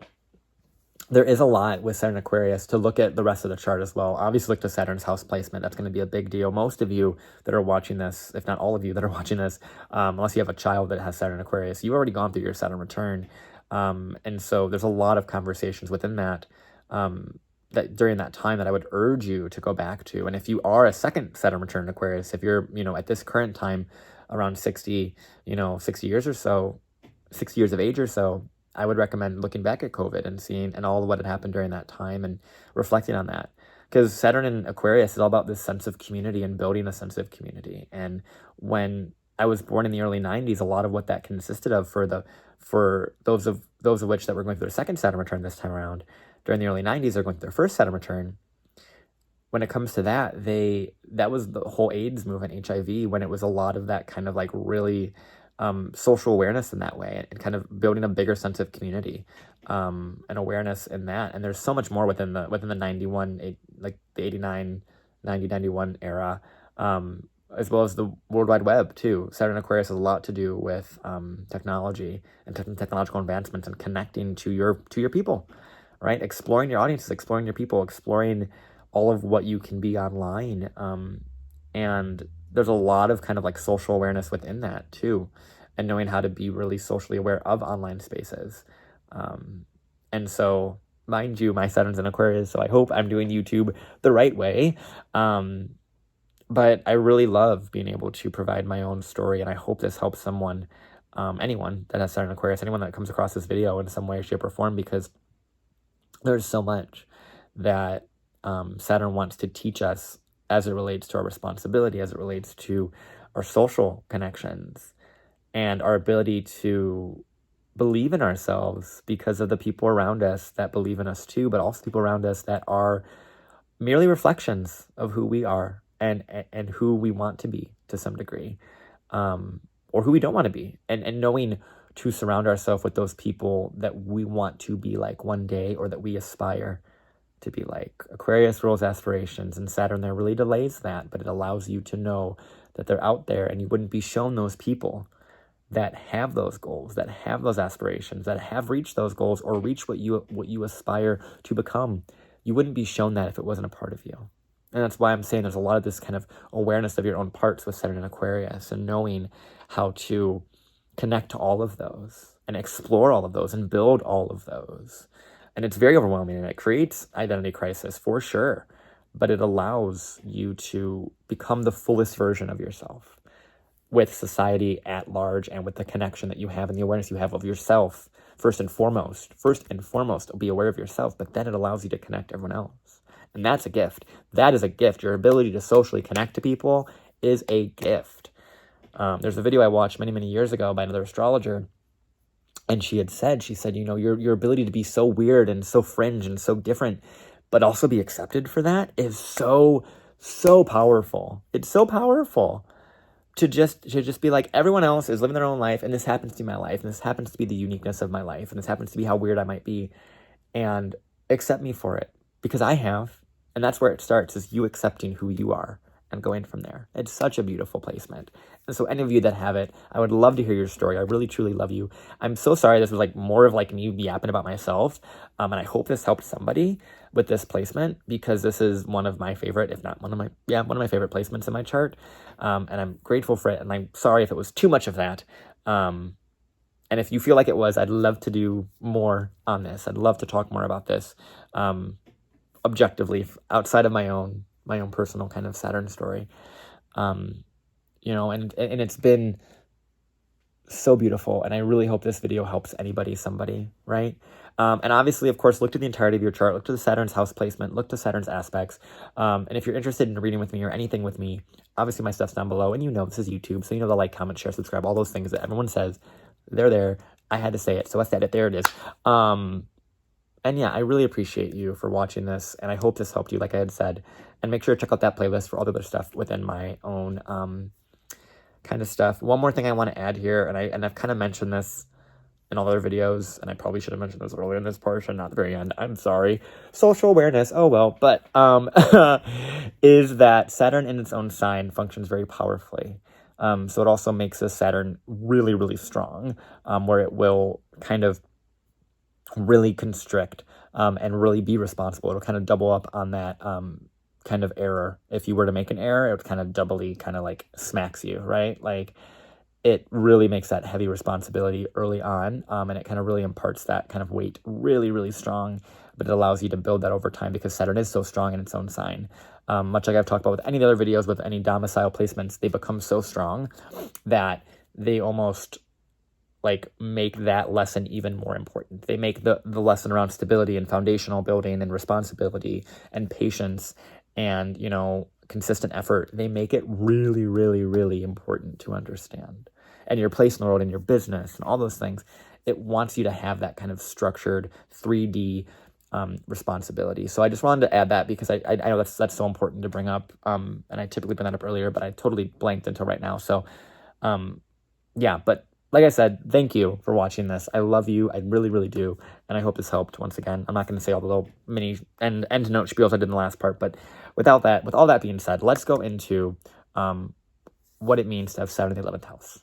there is a lot with Saturn Aquarius to look at the rest of the chart as well. Obviously, look to Saturn's house placement. That's going to be a big deal. Most of you that are watching this, if not all of you that are watching this, unless you have a child that has Saturn Aquarius, you've already gone through your Saturn return. And so there's a lot of conversations within that, that during that time that I would urge you to go back to. And if you are a second Saturn return Aquarius, if you're, at this current time around 60 years or so, 60 years of age or so, I would recommend looking back at COVID and seeing and all what had happened during that time and reflecting on that. Because Saturn in Aquarius is all about this sense of community and building a sense of community. And when I was born in the early 90s, a lot of what that consisted of for those of which that were going through their second Saturn return this time around, during the early 90s, they're going through their first Saturn return. When it comes to that, that was the whole AIDS movement, HIV, when it was a lot of that kind of like really social awareness in that way, and kind of building a bigger sense of community, and awareness in that. And there's so much more within the 91, like the 89, 90, 91 era, as well as the World Wide Web too. Saturn Aquarius has a lot to do with technology and technological advancements, and connecting to your people, right? Exploring your audiences, exploring your people, exploring all of what you can be online. And there's a lot of kind of like social awareness within that too, and knowing how to be really socially aware of online spaces. And so, mind you, my Saturn's in Aquarius, so I hope I'm doing YouTube the right way. But I really love being able to provide my own story, and I hope this helps someone, anyone that has Saturn Aquarius, anyone that comes across this video in some way, shape, or form, because there's so much that Saturn wants to teach us as it relates to our responsibility, as it relates to our social connections, and our ability to believe in ourselves because of the people around us that believe in us too, but also people around us that are merely reflections of who we are and who we want to be to some degree, or who we don't want to be, and knowing to surround ourselves with those people that we want to be like one day, or that we aspire to be like. Aquarius rules aspirations, and Saturn there really delays that, but it allows you to know that they're out there, and you wouldn't be shown those people that have those goals, that have those aspirations, that have reached those goals, or reach what you aspire to become. You wouldn't be shown that if it wasn't a part of you. And that's why I'm saying there's a lot of this kind of awareness of your own parts with Saturn and Aquarius, and knowing how to connect to all of those and explore all of those and build all of those. And it's very overwhelming, and it creates identity crisis for sure, but it allows you to become the fullest version of yourself with society at large, and with the connection that you have and the awareness you have of yourself. First and foremost, be aware of yourself, but then it allows you to connect everyone else And that's a gift. That is a gift. Your ability to socially connect to people is a gift. There's a video I watched many, many years ago by another astrologer. And she said, your ability to be so weird and so fringe and so different, but also be accepted for that is so, so powerful. It's so powerful to just be like, everyone else is living their own life, and this happens to be my life, and this happens to be the uniqueness of my life, and this happens to be how weird I might be, and accept me for it, because I have. And that's where it starts, is you accepting who you are and going from there. It's such a beautiful placement. And so any of you that have it, I would love to hear your story. I really, truly love you. I'm so sorry this was like more of like me yapping about myself. And I hope this helped somebody with this placement, because this is one of my favorite, if not one of my favorite placements in my chart. And I'm grateful for it. And I'm sorry if it was too much of that. And if you feel like it was, I'd love to do more on this. I'd love to talk more about this objectively, outside of my own personal kind of Saturn story. And it's been so beautiful, and I really hope this video helps anybody, somebody, right? And obviously, of course, look to the entirety of your chart, look to the Saturn's house placement, look to Saturn's aspects. And if you're interested in reading with me or anything with me, obviously my stuff's down below, and this is YouTube, so the like, comment, share, subscribe, all those things that everyone says, they're there. I had to say it, so I said it. There it is. And yeah, I really appreciate you for watching this, and I hope this helped you, like I had said. And make sure to check out that playlist for all the other stuff within my own kind of stuff. One more thing I want to add here, and I've kind of mentioned this in all other videos, and I probably should have mentioned this earlier in this portion, not the very end. I'm sorry. Social awareness. Oh well, but is that Saturn in its own sign functions very powerfully. So it also makes this Saturn really, really strong, where it will kind of really constrict and really be responsible. It'll kind of double up on that kind of error. If you were to make an error, it would kind of doubly kind of like smacks you, right? Like, it really makes that heavy responsibility early on, and it kind of really imparts that kind of weight really, really strong, but it allows you to build that over time, because Saturn is so strong in its own sign. Much like I've talked about with any of the other videos, with any domicile placements, they become so strong that they almost like make that lesson even more important. They make the lesson around stability and foundational building and responsibility and patience and, consistent effort. They make it really, really, really important to understand. And your place in the world and your business and all those things, it wants you to have that kind of structured 3D responsibility. So I just wanted to add that, because I know that's so important to bring up. And I typically bring that up earlier, but I totally blanked until right now. So yeah, but like I said, thank you for watching this. I love you. I really, really do. And I hope this helped. Once again, I'm not going to say all the little mini end note spiels I did in the last part, but with all that being said, let's go into what it means to have Saturn in the 11th house.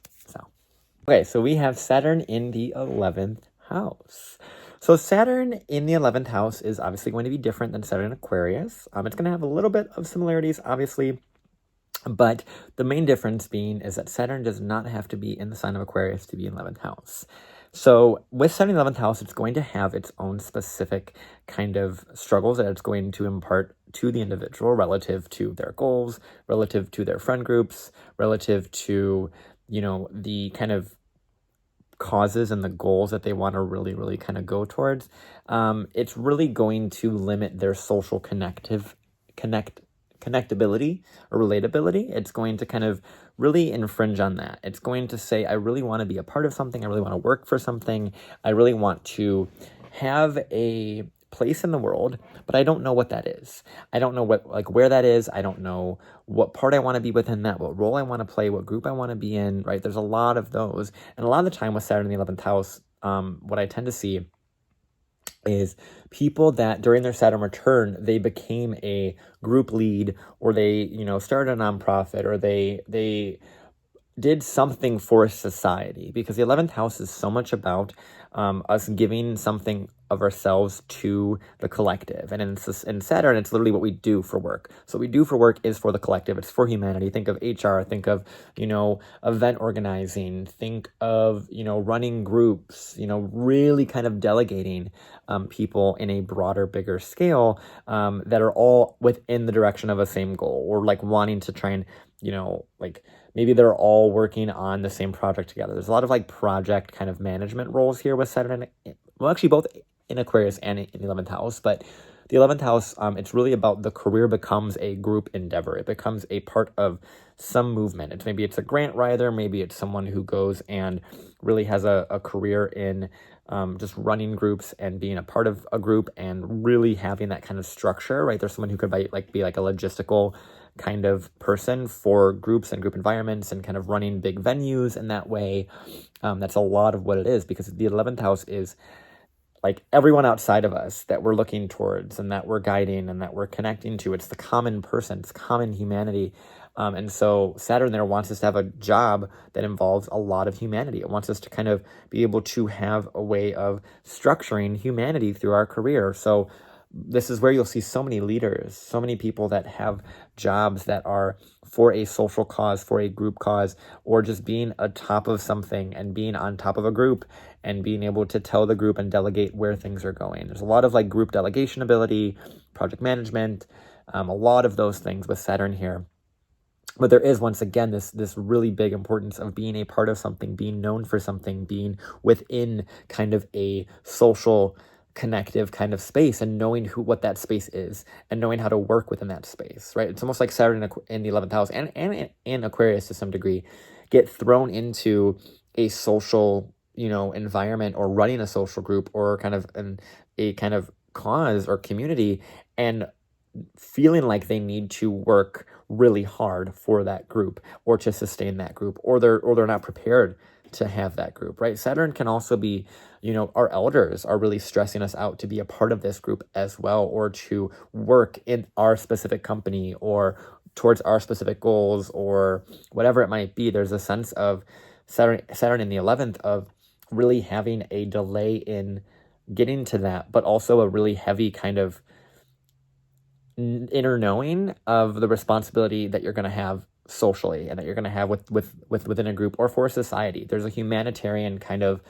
Okay, so we have Saturn in the 11th house. So Saturn in the 11th house is obviously going to be different than Saturn in Aquarius. It's going to have a little bit of similarities, obviously, but the main difference being is that Saturn does not have to be in the sign of Aquarius to be in 11th house. So with Saturn in the 11th house, it's going to have its own specific kind of struggles that it's going to impart to the individual relative to their goals, relative to their friend groups, relative to, the kind of causes and the goals that they want to really, really kind of go towards. It's really going to limit their social connectability or relatability. It's going to kind of really infringe on that. It's going to say, I really want to be a part of something. I really want to work for something. I really want to have a place in the world, but I don't know what that is. I don't know where that is. I don't know what part I want to be within that, what role I want to play, what group I want to be in, right? There's a lot of those. And a lot of the time with Saturn in the 11th house, what I tend to see is people that during their Saturn return, they became a group lead, or they, started a nonprofit, or they did something for society, because the 11th house is so much about us giving something of ourselves to the collective. And in Saturn, it's literally what we do for work. So what we do for work is for the collective. It's for humanity. Think of HR, think of, event organizing, think of, running groups, really kind of delegating people in a broader, bigger scale that are all within the direction of a same goal, or like wanting to try and, maybe they're all working on the same project together. There's a lot of like project kind of management roles here with Saturn. Well, actually both in Aquarius and in the 11th house, but the 11th house, it's really about the career becomes a group endeavor. It becomes a part of some movement. Maybe it's a grant writer, maybe it's someone who goes and really has a career in just running groups and being a part of a group and really having that kind of structure, right? There's someone who could be like a logistical kind of person for groups and group environments and kind of running big venues in that way. That's a lot of what it is, because the 11th house is like everyone outside of us that we're looking towards and that we're guiding and that we're connecting to. It's the common person, it's common humanity. And so Saturn there wants us to have a job that involves a lot of humanity. It wants us to kind of be able to have a way of structuring humanity through our career. So this is where you'll see so many leaders, so many people that have jobs that are for a social cause, for a group cause, or just being atop of something and being on top of a group and being able to tell the group and delegate where things are going. There's a lot of like group delegation ability, project management, a lot of those things with Saturn here. But there is, once again, this really big importance of being a part of something, being known for something, being within kind of a social connective kind of space, and knowing what that space is and knowing how to work within that space, right? It's almost like Saturn in the 11th house and in Aquarius to some degree get thrown into a social, environment, or running a social group, or kind of a kind of cause or community, and feeling like they need to work really hard for that group or to sustain that group, or they're not prepared to have that group, right? Saturn can also be, our elders are really stressing us out to be a part of this group as well, or to work in our specific company or towards our specific goals, or whatever it might be. There's a sense of Saturn in the 11th of really having a delay in getting to that, but also a really heavy kind of inner knowing of the responsibility that you're going to have socially and that you're going to have within a group or for society. There's a humanitarian kind of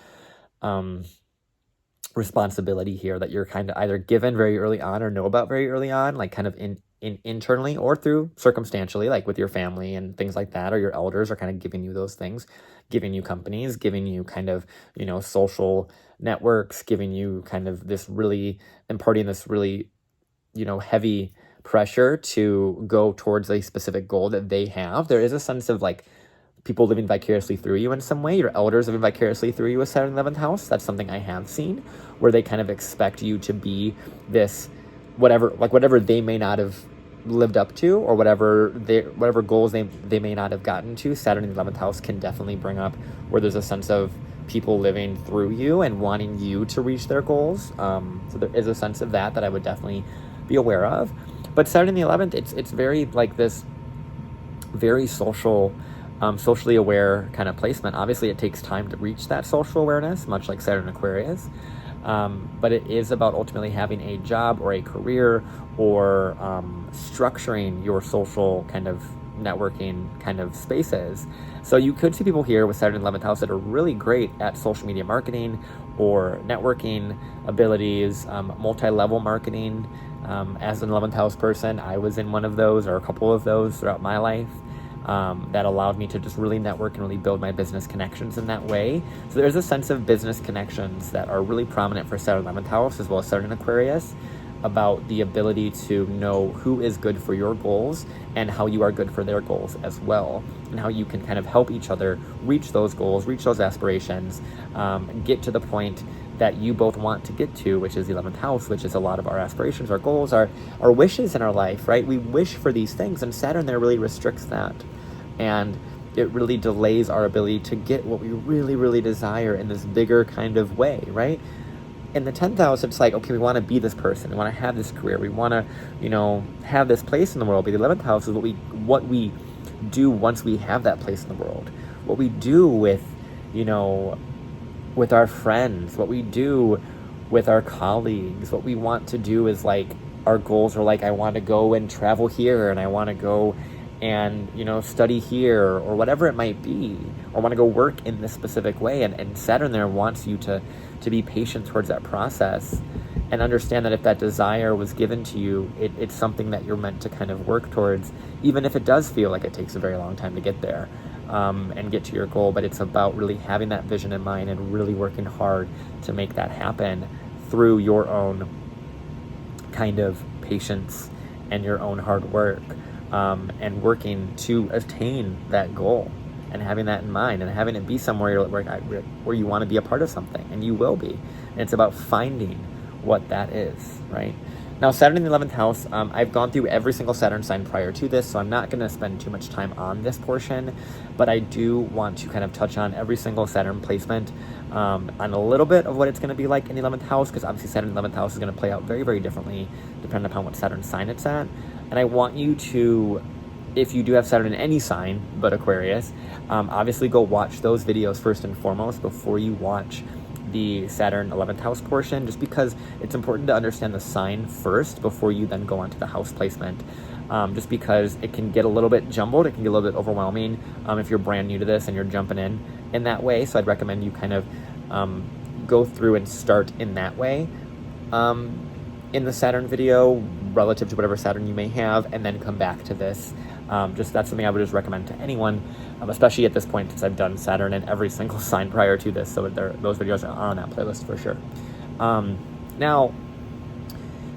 responsibility here that you're kind of either given very early on or know about very early on, like kind of in internally or through circumstantially, like with your family and things like that, or your elders are kind of giving you those things, giving you companies, giving you kind of, social networks, giving you kind of this really, imparting this really, heavy pressure to go towards a specific goal that they have. There is a sense of like people living vicariously through you in some way. Your elders living vicariously through you with Saturn 11th house. That's something I have seen, where they kind of expect you to be this whatever they may not have lived up to, or whatever goals they may not have gotten to. Saturn in the 11th house can definitely bring up where there's a sense of people living through you and wanting you to reach their goals. So there is a sense of that I would definitely be aware of. But Saturn in the 11th, it's very like this very social, socially aware kind of placement. Obviously it takes time to reach that social awareness, much like Saturn Aquarius. But it is about ultimately having a job or a career, or structuring your social kind of networking kind of spaces. So you could see people here with Saturn in the 11th house that are really great at social media marketing or networking abilities, multi-level marketing. As an 11th house person, I was in one of those or a couple of those throughout my life. That allowed me to just really network and really build my business connections in that way. So there's a sense of business connections that are really prominent for Saturn 11th house, as well as Saturn in Aquarius, about the ability to know who is good for your goals and how you are good for their goals as well, and how you can kind of help each other reach those goals, reach those aspirations, get to the point that you both want to get to, which is the 11th house, which is a lot of our aspirations, our goals, our wishes in our life, right? We wish for these things, and Saturn there really restricts that. And it really delays our ability to get what we really, really desire in this bigger kind of way, right? In the 10th house, it's like, okay, we want to be this person. We want to have this career. We want to, have this place in the world. But the 11th house is what we do once we have that place in the world. What we do with, with our friends, what we do with our colleagues. What we want to do is like, our goals are like, I want to go and travel here, and I want to go and study here, or whatever it might be, or want to go work in this specific way. And Saturn there wants you to be patient towards that process, and understand that if that desire was given to you, it's something that you're meant to kind of work towards, even if it does feel like it takes a very long time to get there, and get to your goal. But it's about really having that vision in mind and really working hard to make that happen through your own kind of patience and your own hard work, and working to attain that goal, and having that in mind, and having it be somewhere where you want to be a part of something, and you will be. And it's about finding what that is, right? Now, Saturn in the 11th house, I've gone through every single Saturn sign prior to this, so I'm not going to spend too much time on this portion, but I do want to kind of touch on every single Saturn placement, on a little bit of what it's going to be like in the 11th house, because obviously Saturn in the 11th house is going to play out very, very differently depending upon what Saturn sign it's at. And I want you to, if you do have Saturn in any sign but Aquarius, obviously go watch those videos first and foremost before you watch the Saturn 11th house portion, just because it's important to understand the sign first before you then go on to the house placement, just because it can get a little bit jumbled, it can get a little bit overwhelming if you're brand new to this and you're jumping in that way. So I'd recommend you kind of go through and start in that way in the Saturn video relative to whatever Saturn you may have, and then come back to this. Just that's something I would just recommend to anyone, especially at this point, since I've done Saturn in every single sign prior to this, so those videos are on that playlist for sure. Now,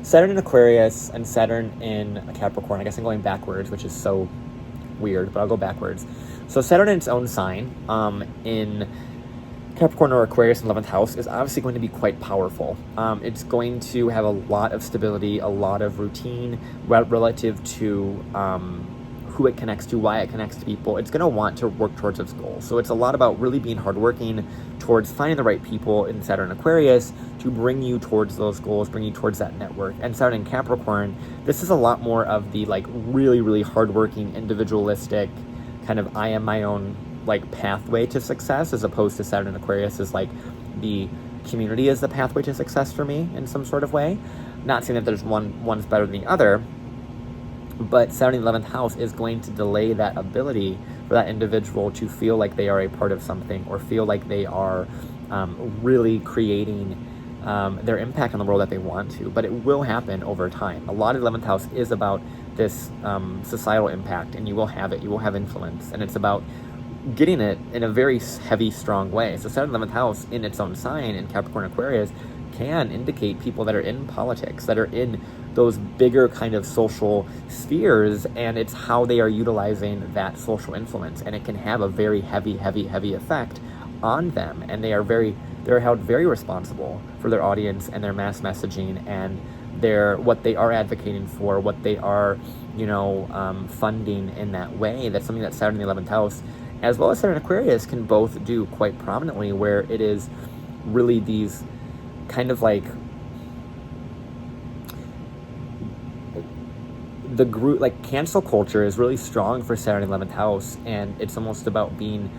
Saturn in Aquarius and Saturn in Capricorn, I guess I'm going backwards, which is so weird, but I'll go backwards. So Saturn in its own sign, in Capricorn or Aquarius in 11th house, is obviously going to be quite powerful. It's going to have a lot of stability, a lot of routine relative to who it connects to, why it connects to people. It's going to want to work towards its goals. So it's a lot about really being hardworking towards finding the right people in Saturn Aquarius to bring you towards those goals, bring you towards that network. And Saturn in Capricorn, this is a lot more of the like really, really hardworking, individualistic kind of I am my own like pathway to success, as opposed to Saturn in Aquarius is like the community is the pathway to success for me in some sort of way. Not saying that there's one's better than the other, but Saturn in the 11th house is going to delay that ability for that individual to feel like they are a part of something, or feel like they are really creating their impact on the world that they want to. But it will happen over time. A lot of the 11th house is about this societal impact, and you will have it. You will have influence, and it's about getting it in a very heavy, strong way. So Saturn 11th house in its own sign in Capricorn Aquarius can indicate people that are in politics, that are in those bigger kind of social spheres, and it's how they are utilizing that social influence, and it can have a very heavy effect on them, and they're held very responsible for their audience and their mass messaging and what they are advocating for, what they are funding in that way. That's something that Saturn in the 11th house as well as Saturn Aquarius can both do quite prominently, where it is really these kind of like the group, like cancel culture is really strong for Saturn in 11th house, and it's almost about being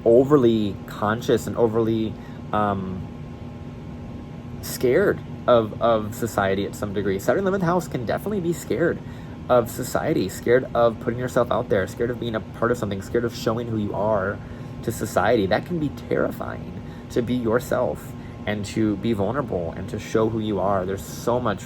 overly conscious and overly scared of society at some degree. Saturn 11th house can definitely be scared of society, scared of putting yourself out there, scared of being a part of something, scared of showing who you are to society. That can be terrifying, to be yourself and to be vulnerable and to show who you are. There's so much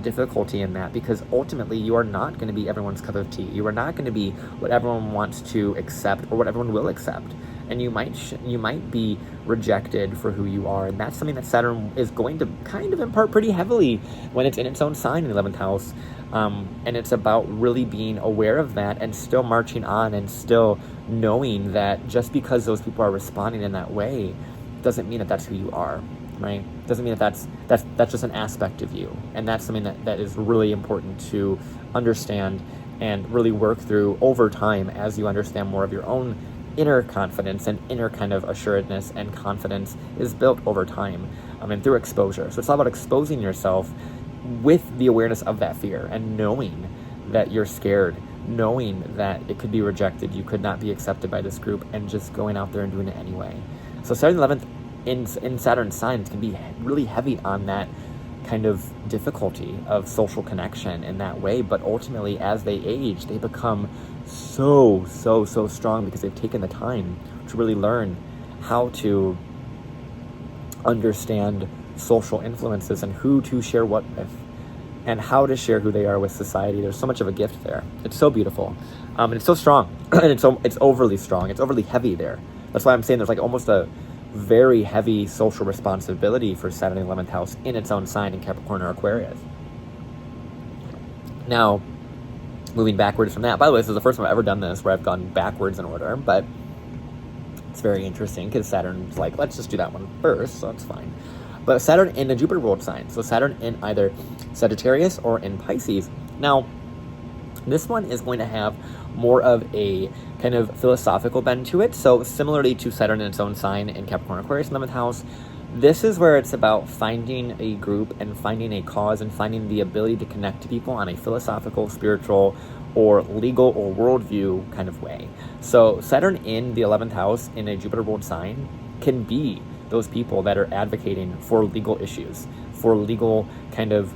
difficulty in that, because ultimately you are not going to be everyone's cup of tea. You are not going to be what everyone wants to accept or what everyone will accept, and you might be rejected for who you are. And that's something that Saturn is going to kind of impart pretty heavily when it's in its own sign in the 11th house. And it's about really being aware of that and still marching on, and still knowing that just because those people are responding in that way doesn't mean that that's who you are, right? Doesn't mean that that's just an aspect of you. And that's something that is really important to understand and really work through over time as you understand more of your own inner confidence, and inner kind of assuredness and confidence is built over time and through exposure. So it's all about exposing yourself with the awareness of that fear, and knowing that you're scared, knowing that it could be rejected, you could not be accepted by this group, and just going out there and doing it anyway. So Saturn 11th in Saturn signs can be really heavy on that kind of difficulty of social connection in that way. But ultimately, as they age, they become so strong, because they've taken the time to really learn how to understand social influences and who to share what with, and how to share who they are with society. There's so much of a gift there. It's so beautiful, and it's so strong, and it's overly strong. It's overly heavy there. That's why I'm saying there's like almost a very heavy social responsibility for Saturn in the 11th house in its own sign in Capricorn or Aquarius. Now, moving backwards from that, by the way, this is the first time I've ever done this where I've gone backwards in order, but it's very interesting because Saturn's like, let's just do that one first, so it's fine. But Saturn in a Jupiter ruled sign, so Saturn in either Sagittarius or in Pisces. Now, this one is going to have more of a kind of philosophical bend to it. So similarly to Saturn in its own sign in Capricorn, Aquarius, 11th house, this is where it's about finding a group and finding a cause and finding the ability to connect to people on a philosophical, spiritual, or legal or worldview kind of way. So Saturn in the 11th house in a Jupiter ruled sign can be those people that are advocating for legal issues, for legal kind of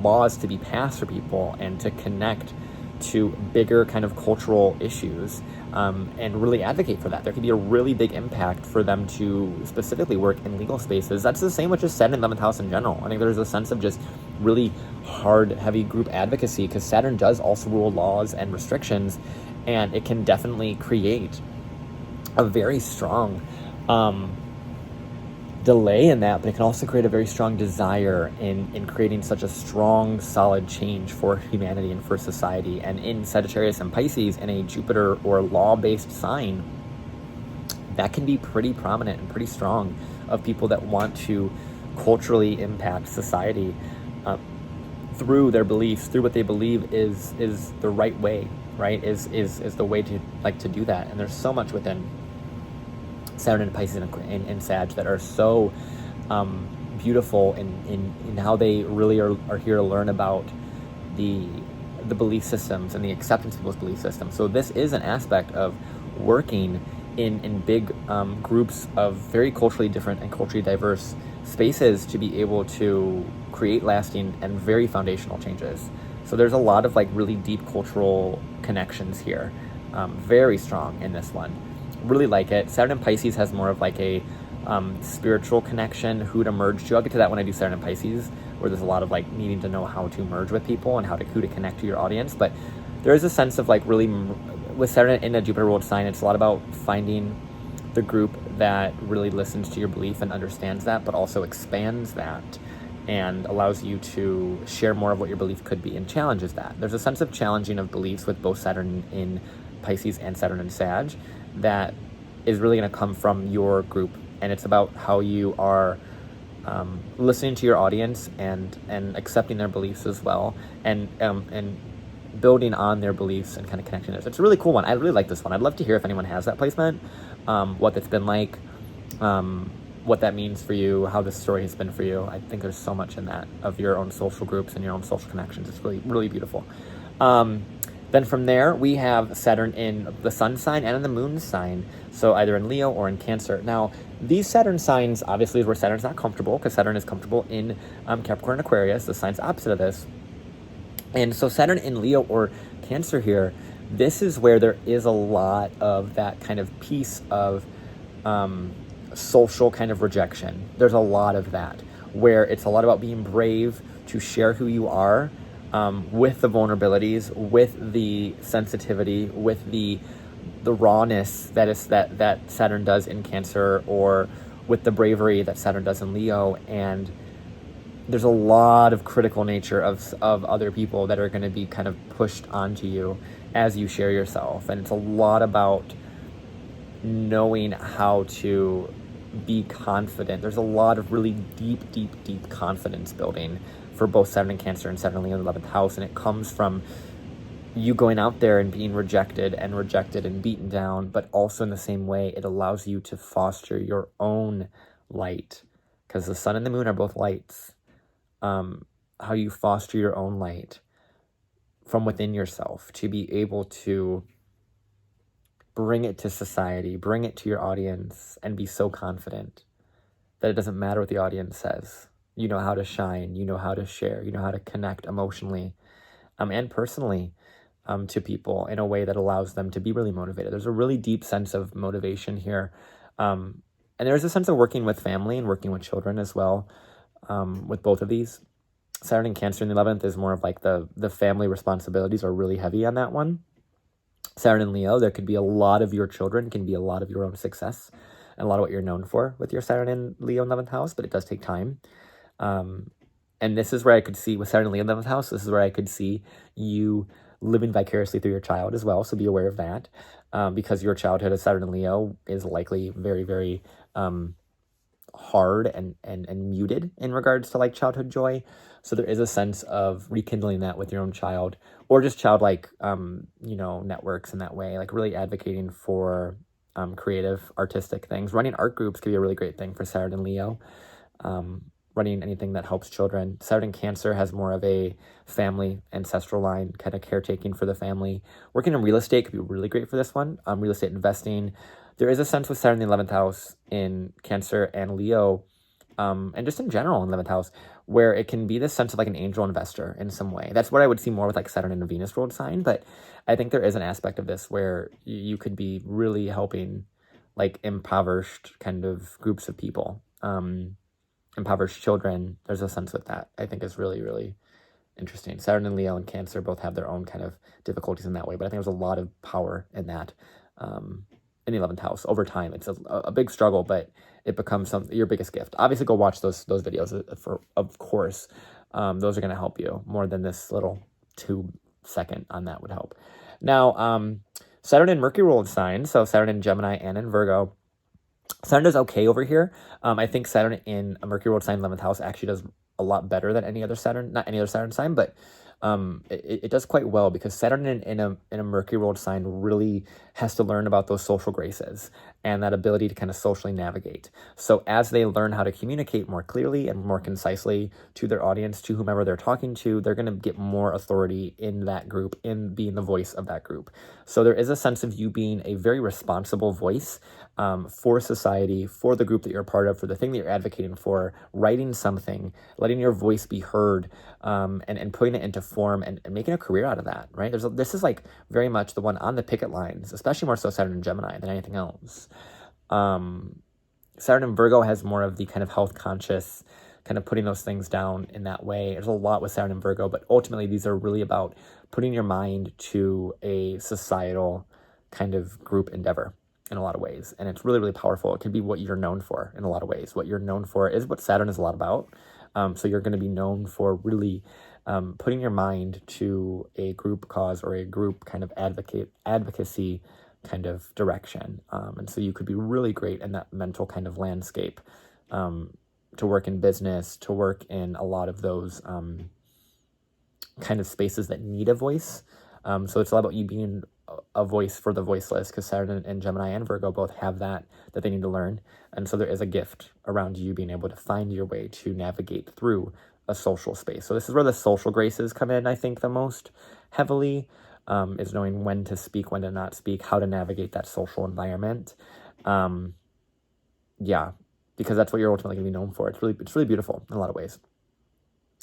laws to be passed for people and to connect to bigger kind of cultural issues, and really advocate for that. There could be a really big impact for them to specifically work in legal spaces. That's the same with just Saturn in 11th house in general. I think there's a sense of just really hard, heavy group advocacy because Saturn does also rule laws and restrictions, and it can definitely create a very strong delay in that, but it can also create a very strong desire in creating such a strong, solid change for humanity and for society. And in Sagittarius and Pisces, in a Jupiter or law-based sign, that can be pretty prominent and pretty strong of people that want to culturally impact society through their beliefs, through what they believe is the right way, right? Is the way to to do that. And there's so much within Saturn and Pisces and Sag that are so beautiful in how they really are here to learn about the belief systems and the acceptance of those belief systems. So this is an aspect of working in big groups of very culturally different and culturally diverse spaces to be able to create lasting and very foundational changes. So there's a lot of really deep cultural connections here, very strong in this one. Really like it. Saturn and Pisces has more of a spiritual connection, who to merge to. I'll get to that when I do Saturn and Pisces, where there's a lot of needing to know how to merge with people and who to connect to your audience. But there is a sense of really, with Saturn in a Jupiter ruled sign, it's a lot about finding the group that really listens to your belief and understands that, but also expands that and allows you to share more of what your belief could be and challenges that. There's a sense of challenging of beliefs with both Saturn in Pisces and Saturn in Sag that is really going to come from your group, and it's about how you are listening to your audience and accepting their beliefs as well, and building on their beliefs and kind of connecting it. So it's a really cool one. I really like this one. I'd love to hear if anyone has that placement, what that's been like, what that means for you, how this story has been for you. I think there's so much in that of your own social groups and your own social connections. It's really, really beautiful. Then from there, we have Saturn in the sun sign and in the moon sign. So either in Leo or in Cancer. Now, these Saturn signs, obviously, is where Saturn's not comfortable, because Saturn is comfortable in Capricorn and Aquarius, the signs opposite of this. And so Saturn in Leo or Cancer here, this is where there is a lot of that kind of piece of social kind of rejection. There's a lot of that, where it's a lot about being brave to share who you are, with the vulnerabilities, with the sensitivity, with the rawness that Saturn does in Cancer, or with the bravery that Saturn does in Leo. And there's a lot of critical nature of other people that are going to be kind of pushed onto you as you share yourself. And it's a lot about knowing how to be confident. There's a lot of really deep confidence building for both Saturn and Cancer and Saturn and Leo in the 11th house. And it comes from you going out there and being rejected and beaten down, but also in the same way, it allows you to foster your own light, because the sun and the moon are both lights. How you foster your own light from within yourself to be able to bring it to society, bring it to your audience, and be so confident that it doesn't matter what the audience says. You know how to shine, you know how to share, you know how to connect emotionally and personally to people in a way that allows them to be really motivated. There's a really deep sense of motivation here. And there's a sense of working with family and working with children as well, with both of these. Saturn and Cancer in the 11th is more of the family responsibilities are really heavy on that one. Saturn and Leo, there could be a lot of your children, can be a lot of your own success and a lot of what you're known for with your Saturn and Leo in 11th house, but it does take time. And this is where I could see with Saturn in Leo 11th house, this is where I could see you living vicariously through your child as well. So be aware of that, because your childhood as Saturn in Leo is likely very, very hard and muted in regards to like childhood joy. So there is a sense of rekindling that with your own child, or just childlike, networks in that way, like really advocating for creative, artistic things. Running art groups could be a really great thing for Saturn and Leo. Running anything that helps children. Saturn in Cancer has more of a family, ancestral line, kind of caretaking for the family. Working in real estate could be really great for this one. Real estate investing. There is a sense with Saturn in the 11th house in Cancer and Leo, and just in general in 11th house, where it can be this sense of like an angel investor in some way. That's what I would see more with like Saturn in a Venus ruled sign, but I think there is an aspect of this where you could be really helping like impoverished kind of groups of people, impoverished children. There's a sense with that I think is really, really interesting. Saturn and Leo and Cancer both have their own kind of difficulties in that way, but I think there's a lot of power in that. In the 11th house over time, it's a big struggle, but it becomes your biggest gift. Obviously go watch those videos of course. Those are going to help you more than this little 2-second on that would help. Now, Saturn in Mercury ruled signs, so Saturn in Gemini and in Virgo. Saturn does okay over here. I think Saturn in a Mercury ruled sign 11th house actually does a lot better than any other Saturn, not any other Saturn sign, but it does quite well, because Saturn in a Mercury ruled sign really has to learn about those social graces and that ability to kind of socially navigate. So as they learn how to communicate more clearly and more concisely to their audience, to whomever they're talking to, they're going to get more authority in that group, in being the voice of that group. So there is a sense of you being a very responsible voice for society, for the group that you're a part of, for the thing that you're advocating for, writing something, letting your voice be heard, and putting it into form and making a career out of that, right? This is like very much the one on the picket lines, especially more so Saturn and Gemini than anything else. Saturn in Virgo has more of the kind of health conscious, kind of putting those things down in that way. There's a lot with Saturn in Virgo, but ultimately these are really about putting your mind to a societal kind of group endeavor in a lot of ways. And it's really, really powerful. It can be what you're known for in a lot of ways. What you're known for is what Saturn is a lot about. So you're going to be known for really putting your mind to a group cause or a group kind of advocacy kind of direction. And so you could be really great in that mental kind of landscape, to work in business, to work in a lot of those kind of spaces that need a voice. So it's all about you being a voice for the voiceless, because Saturn and Gemini and Virgo both have that they need to learn. And so there is a gift around you being able to find your way to navigate through a social space. So this is where the social graces come in, I think, the most heavily, is knowing when to speak, when to not speak, how to navigate that social environment. Yeah, because that's what you're ultimately going to be known for. It's really beautiful in a lot of ways.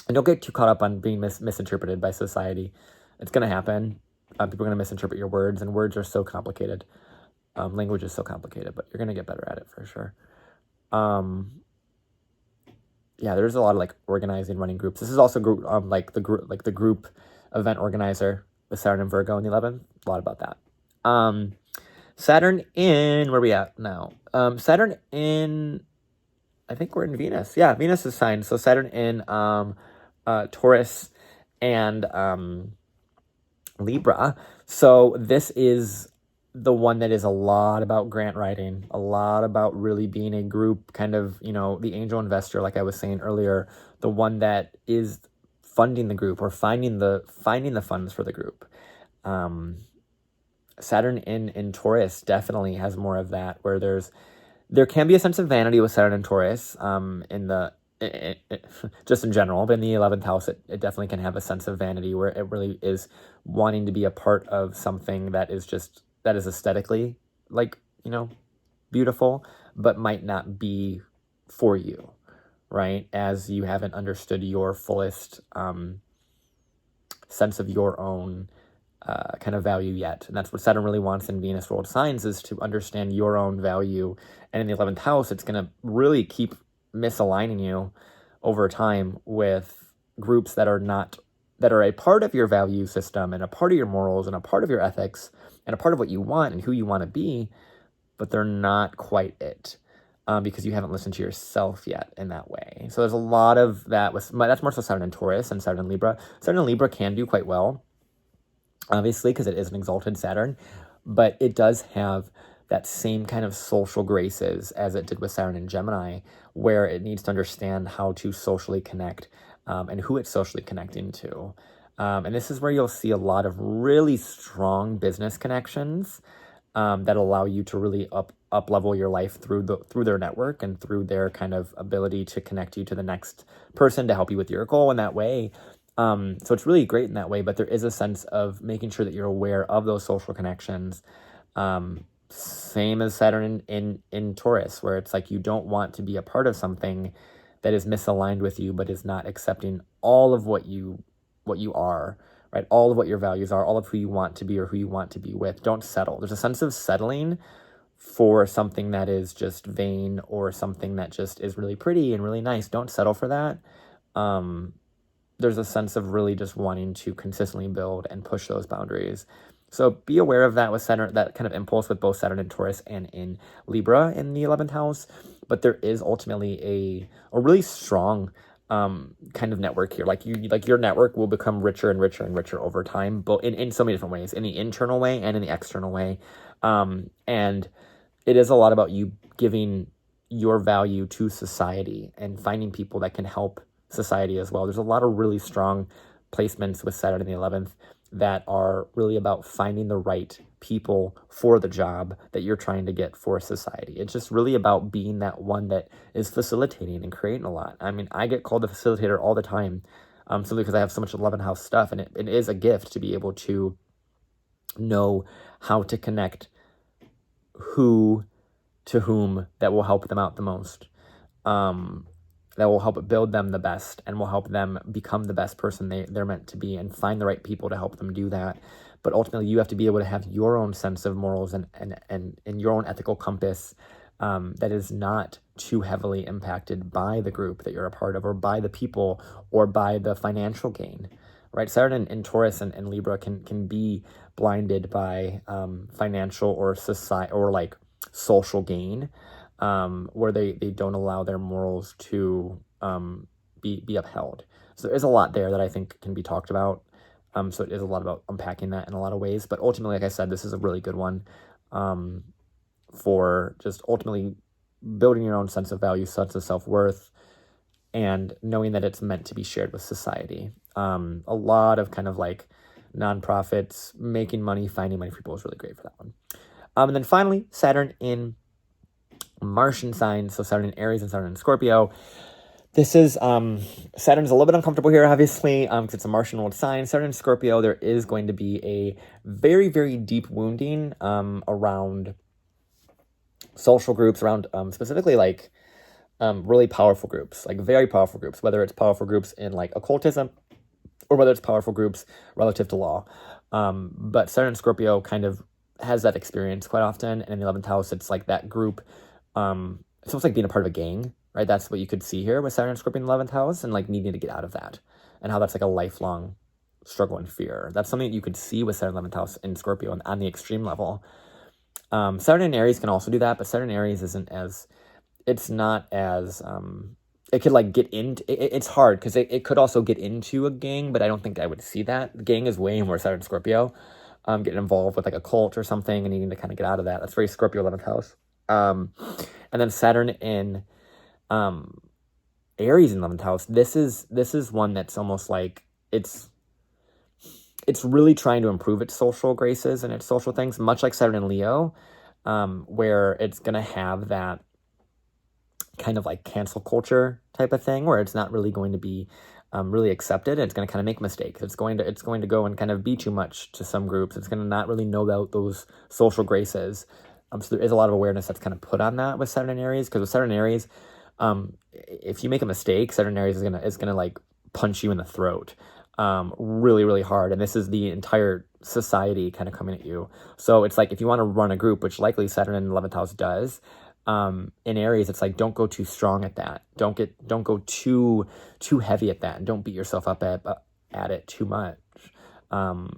And don't get too caught up on being misinterpreted by society. It's going to happen. People are going to misinterpret your words, and words are so complicated. Language is so complicated, but you're going to get better at it for sure. Yeah, there's a lot of like organizing, running groups. This is also group, the group event organizer with Saturn and Virgo in the 11th. A lot about that. Saturn in, where are we at now? Saturn in, I think we're in Venus. Yeah, Venus is signed. So Saturn in Taurus and Libra. So this is the one that is a lot about grant writing, a lot about really being a group kind of, the angel investor, like I was saying earlier, the one that is funding the group or finding the funds for the group. Saturn in Taurus definitely has more of that, where there can be a sense of vanity with Saturn and Taurus, just in general, but in the 11th house, it definitely can have a sense of vanity, where it really is wanting to be a part of something that is aesthetically beautiful, but might not be for you, right? As you haven't understood your fullest sense of your own kind of value yet. And that's what Saturn really wants in Venus ruled signs, is to understand your own value. And in the 11th house, it's going to really keep misaligning you over time with groups that are a part of your value system and a part of your morals and a part of your ethics and a part of what you want and who you want to be, but they're not quite it. because you haven't listened to yourself yet in that way. So there's a lot of that that's more so Saturn in Taurus and Saturn in Libra. Saturn in Libra can do quite well, obviously, because it is an exalted Saturn, but it does have that same kind of social graces as it did with Saturn in Gemini, where it needs to understand how to socially connect and who it's socially connecting to. And this is where you'll see a lot of really strong business connections that allow you to really up level your life through their network and through their kind of ability to connect you to the next person to help you with your goal in that way. So it's really great in that way, but there is a sense of making sure that you're aware of those social connections. Same as Saturn in Taurus, where it's like you don't want to be a part of something that is misaligned with you, but is not accepting all of what you are, right? All of what your values are, all of who you want to be or who you want to be with. Don't settle. There's a sense of settling for something that is just vain or something that just is really pretty and really nice. Don't settle for that. There's a sense of really just wanting to consistently build and push those boundaries. So be aware of that with Saturn, that kind of impulse with both Saturn in Taurus and in Libra in the 11th house. But there is ultimately a really strong kind of network here. Like your network will become richer and richer and richer over time, but in so many different ways, in the internal way and in the external way. And it is a lot about you giving your value to society and finding people that can help society as well. There's a lot of really strong placements with Saturn in the 11th that are really about finding the right people for the job that you're trying to get for society. It's just really about being that one that is facilitating and creating a lot. I mean, I get called a facilitator all the time, simply because I have so much 11th house stuff, and it is a gift to be able to know how to connect who to whom that will help them out the most. That will help build them the best and will help them become the best person they're meant to be, and find the right people to help them do that. But ultimately, you have to be able to have your own sense of morals and your own ethical compass that is not too heavily impacted by the group that you're a part of, or by the people, or by the financial gain, right? Saturn in Taurus and Libra can be blinded by financial or society or like social gain, where they don't allow their morals to be upheld. So there is a lot there that I think can be talked about. So it is a lot about unpacking that in a lot of ways. But ultimately, like I said, this is a really good one for just ultimately building your own sense of value, sense of self-worth, and knowing that it's meant to be shared with society. A lot of kind of like nonprofits, making money, finding money for people is really great for that one. And then finally, Saturn in Martian signs, so Saturn in Aries and Saturn in Scorpio. This is, Saturn's a little bit uncomfortable here, obviously, because it's a Martian old sign. Saturn in Scorpio, there is going to be a very, very deep wounding around social groups, around specifically like really powerful groups, like very powerful groups, whether it's powerful groups in like occultism or whether it's powerful groups relative to law. But Saturn in Scorpio kind of has that experience quite often. And in the 11th house, it's like that group, it's almost like being a part of a gang, right? That's what you could see here with Saturn and Scorpio in the 11th house, and like needing to get out of that, and how that's like a lifelong struggle and fear. That's something that you could see with Saturn 11th house in Scorpio on the extreme level. Saturn in Aries can also do that, but Saturn in Aries it's not as, it could like get into, it's hard because it could also get into a gang, but I don't think I would see that. The gang is way more Saturn Scorpio, getting involved with like a cult or something and needing to kind of get out of that. That's very Scorpio 11th house. And then Saturn in Aries in 11th house, this is one that's almost like it's really trying to improve its social graces and its social things, much like Saturn in Leo, where it's going to have that kind of like cancel culture type of thing, where it's not really going to be really accepted. It's going to kind of make mistakes. It's going to go and kind of be too much to some groups. It's going to not really know about those social graces. So there is a lot of awareness that's kind of put on that with Saturn in Aries, because with Saturn in Aries, if you make a mistake, Saturn in Aries is gonna like punch you in the throat, really, really hard. And this is the entire society kind of coming at you. So it's like, if you want to run a group, which likely Saturn in 11th house does, in Aries, it's like, don't go too strong at that. Don't go too heavy at that, and don't beat yourself up at it too much.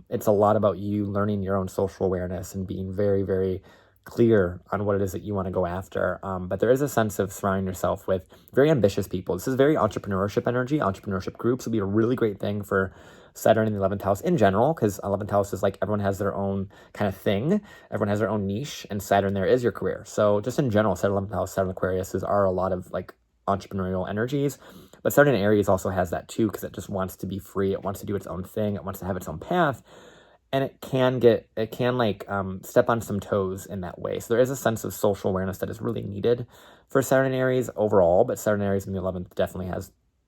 It's a lot about you learning your own social awareness and being very, very clear on what it is that you want to go after. But there is a sense of surrounding yourself with very ambitious people. This is very entrepreneurship energy. Entrepreneurship groups would be a really great thing for Saturn in the 11th house in general, because 11th house is like everyone has their own kind of thing. Everyone has their own niche, and Saturn there is your career. So just in general, Saturn 11th house, Saturn Aquarius are a lot of like entrepreneurial energies. But Saturn in Aries also has that too, because it just wants to be free. It wants to do its own thing. It wants to have its own path. And it can step on some toes in that way. So there is a sense of social awareness that is really needed for Saturn and Aries overall, but Saturn and Aries in the 11th definitely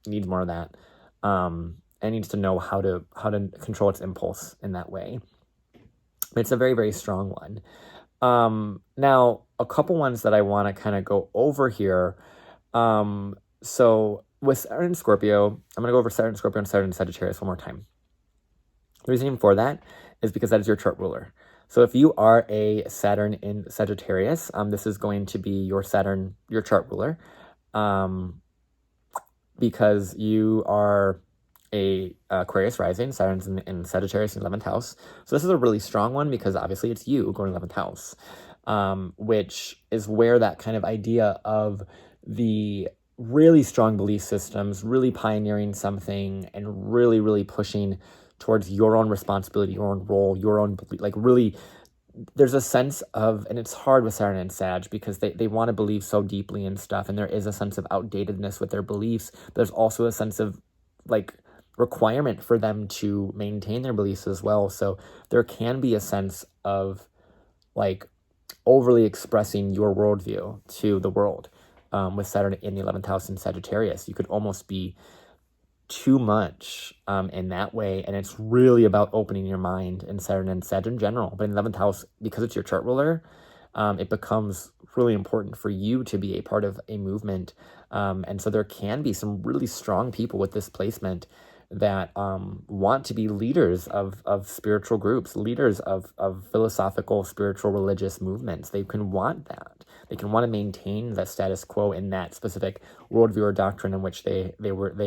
needs more of that. And needs to know how to control its impulse in that way. It's a very, very strong one. Now, a couple ones that I want to kind of go over here. So with Saturn and Scorpio, I'm going to go over Saturn, Scorpio, and Saturn and Sagittarius one more time. The reason for that is because that is your chart ruler. So if you are a Saturn in Sagittarius, this is going to be your Saturn, your chart ruler, because you are a Aquarius rising. Saturn's in Sagittarius in 11th house. So this is a really strong one because obviously it's you going to 11th house, which is where that kind of idea of the really strong belief systems, really pioneering something and really, really pushing towards your own responsibility, your own role, your own, like really, there's a sense of, and it's hard with Saturn and Sag because they want to believe so deeply in stuff, and there is a sense of outdatedness with their beliefs. There's also a sense of like requirement for them to maintain their beliefs as well. So there can be a sense of like overly expressing your worldview to the world with Saturn in the 11th house in Sagittarius. You could almost be too much in that way, and it's really about opening your mind in Saturn and Sag in general. But in the 11th house, because it's your chart ruler, it becomes really important for you to be a part of a movement, and so there can be some really strong people with this placement that want to be leaders of spiritual groups, leaders of philosophical, spiritual, religious movements. They can want that. They can want to maintain the status quo in that specific worldview or doctrine in which they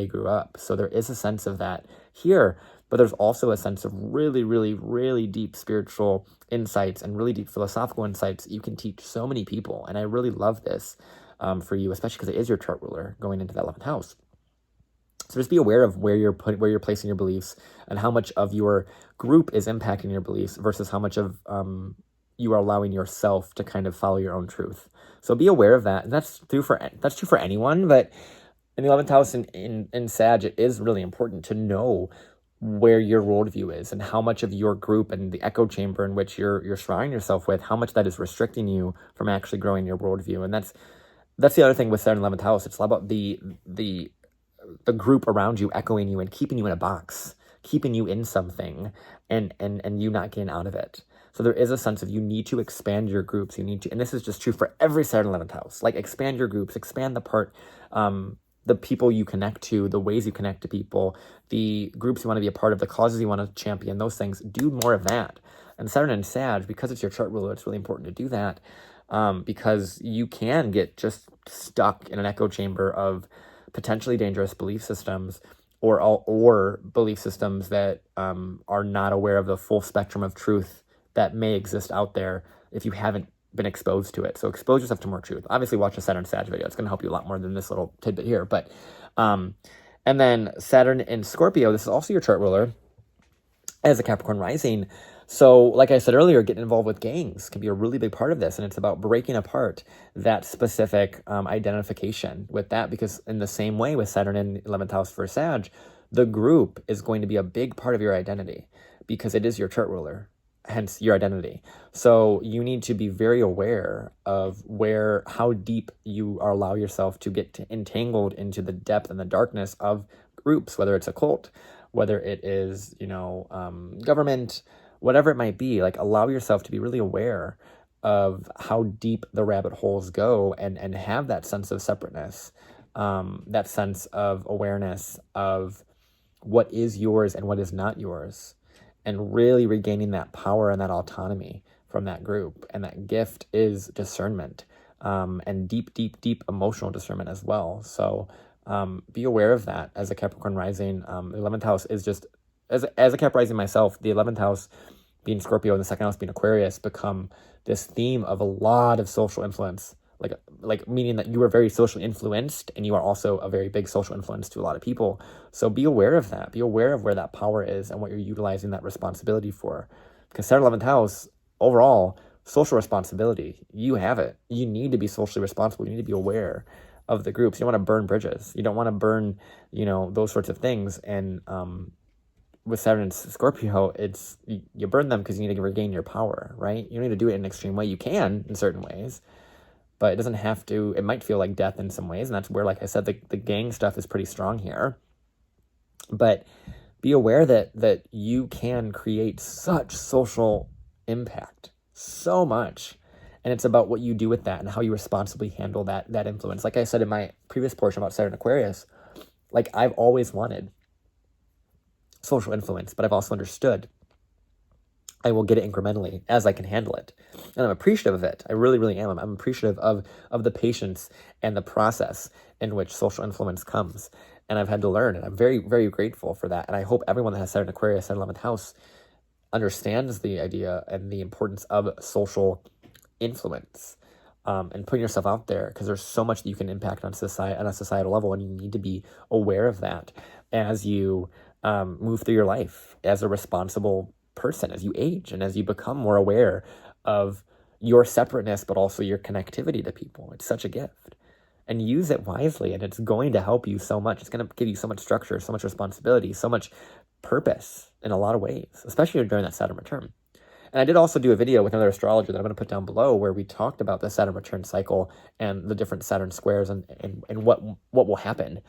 grew up. So there is a sense of that here, but there's also a sense of really, really, really deep spiritual insights and really deep philosophical insights you can teach so many people. And I really love this for you, especially because it is your chart ruler going into that 11th house. So just be aware of where you're placing your beliefs and how much of your group is impacting your beliefs versus how much of you are allowing yourself to kind of follow your own truth. So be aware of that. And that's true for anyone, but in the 11th house in Sag, it is really important to know where your worldview is and how much of your group and the echo chamber in which you're surrounding yourself with, how much that is restricting you from actually growing your worldview. And that's the other thing with Saturn 11th house. It's all about the group around you echoing you and keeping you in a box, keeping you in something, and you not getting out of it. So there is a sense of you need to expand your groups. You need to, and this is just true for every Saturn 11th house. Like expand your groups, expand the people you connect to, the ways you connect to people, the groups you want to be a part of, the causes you want to champion, those things. Do more of that. And Saturn and Sag, because it's your chart ruler, it's really important to do that because you can get just stuck in an echo chamber of potentially dangerous belief systems or belief systems that are not aware of the full spectrum of truth that may exist out there if you haven't been exposed to it. So expose yourself to more truth. Obviously, watch a Saturn Sag video. It's going to help you a lot more than this little tidbit here. But and then Saturn in Scorpio, this is also your chart ruler as a Capricorn rising. So like I said earlier, getting involved with gangs can be a really big part of this. And it's about breaking apart that specific identification with that, because in the same way with Saturn in 11th house for Sag, the group is going to be a big part of your identity because it is your chart ruler, hence your identity. So you need to be very aware of how deep you allow yourself to get entangled into the depth and the darkness of groups, whether it's a cult, whether it is, government, whatever it might be. Like allow yourself to be really aware of how deep the rabbit holes go and have that sense of separateness, that sense of awareness of what is yours and what is not yours, and really regaining that power and that autonomy from that group. And that gift is discernment, and deep, deep, deep emotional discernment as well. So be aware of that as a Capricorn rising. The 11th house is just, as a Cap rising myself, the 11th house being Scorpio and the second house being Aquarius become this theme of a lot of social influence, like meaning that you are very socially influenced and you are also a very big social influence to a lot of people. So be aware of that. Be aware of where that power is and what you're utilizing that responsibility for. Because Saturn 11th house, overall, social responsibility, you have it. You need to be socially responsible. You need to be aware of the groups. You don't want to burn bridges. You don't want to burn, those sorts of things. And with Saturn and Scorpio, it's you burn them because you need to regain your power, right? You don't need to do it in an extreme way. You can in certain ways, but it doesn't have to. It might feel like death in some ways, and that's where, like I said, the gang stuff is pretty strong here. But be aware that you can create such social impact, so much, and it's about what you do with that and how you responsibly handle that influence. Like I said in my previous portion about Saturn Aquarius, like I've always wanted social influence, but I've also understood I will get it incrementally as I can handle it. And I'm appreciative of it. I really, really am. I'm appreciative of the patience and the process in which social influence comes. And I've had to learn, and I'm very, very grateful for that. And I hope everyone that has Saturn Aquarius, Saturn 11th house, understands the idea and the importance of social influence, and putting yourself out there, because there's so much that you can impact on society on a societal level, and you need to be aware of that as you move through your life as a responsible person, as you age and as you become more aware of your separateness, but also your connectivity to people. It's such a gift, and use it wisely, and it's going to help you so much. It's going to give you so much structure, so much responsibility, so much purpose in a lot of ways, especially during that Saturn return. And I did also do a video with another astrologer that I'm going to put down below, where we talked about the Saturn return cycle and the different Saturn squares and what will happen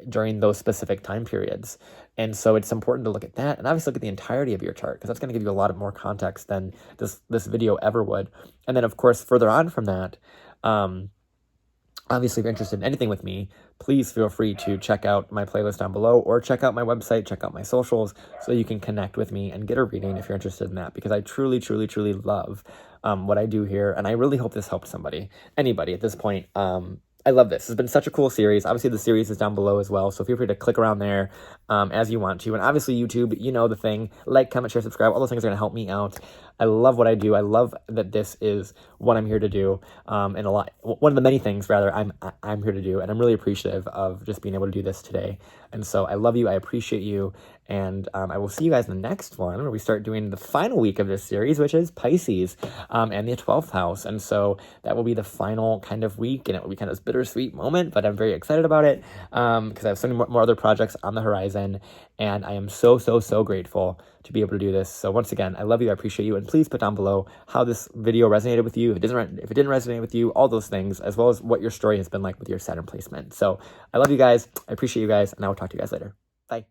during those specific time periods. And so it's important to look at that, and obviously look at the entirety of your chart, because that's going to give you a lot of more context than this video ever would. And then, of course, further on from that, obviously, if you're interested in anything with me, please feel free to check out my playlist down below, or check out my website, check out my socials, so you can connect with me and get a reading if you're interested in that, because I truly, truly, truly love what I do here, and I really hope this helps anybody at this point. I love this. It's been such a cool series. Obviously, the series is down below as well, so feel free to click around there as you want to. And obviously, YouTube, you know the thing. Like, comment, share, subscribe. All those things are going to help me out. I love what I do. I love that this is what I'm here to do, and one of the many things, rather, I'm here to do, and I'm really appreciative of just being able to do this today. And so I love you. I appreciate you. And I will see you guys in the next one, where we start doing the final week of this series, which is Pisces and the 12th house. And so that will be the final kind of week, and it will be kind of this bittersweet moment, but I'm very excited about it because I have so many more other projects on the horizon, and I am so, so, so grateful to be able to do this. So once again, I love you. I appreciate you. And please put down below how this video resonated with you. If it didn't resonate with you, all those things, as well as what your story has been like with your Saturn placement. So I love you guys. I appreciate you guys, and I will talk to you guys later. Bye.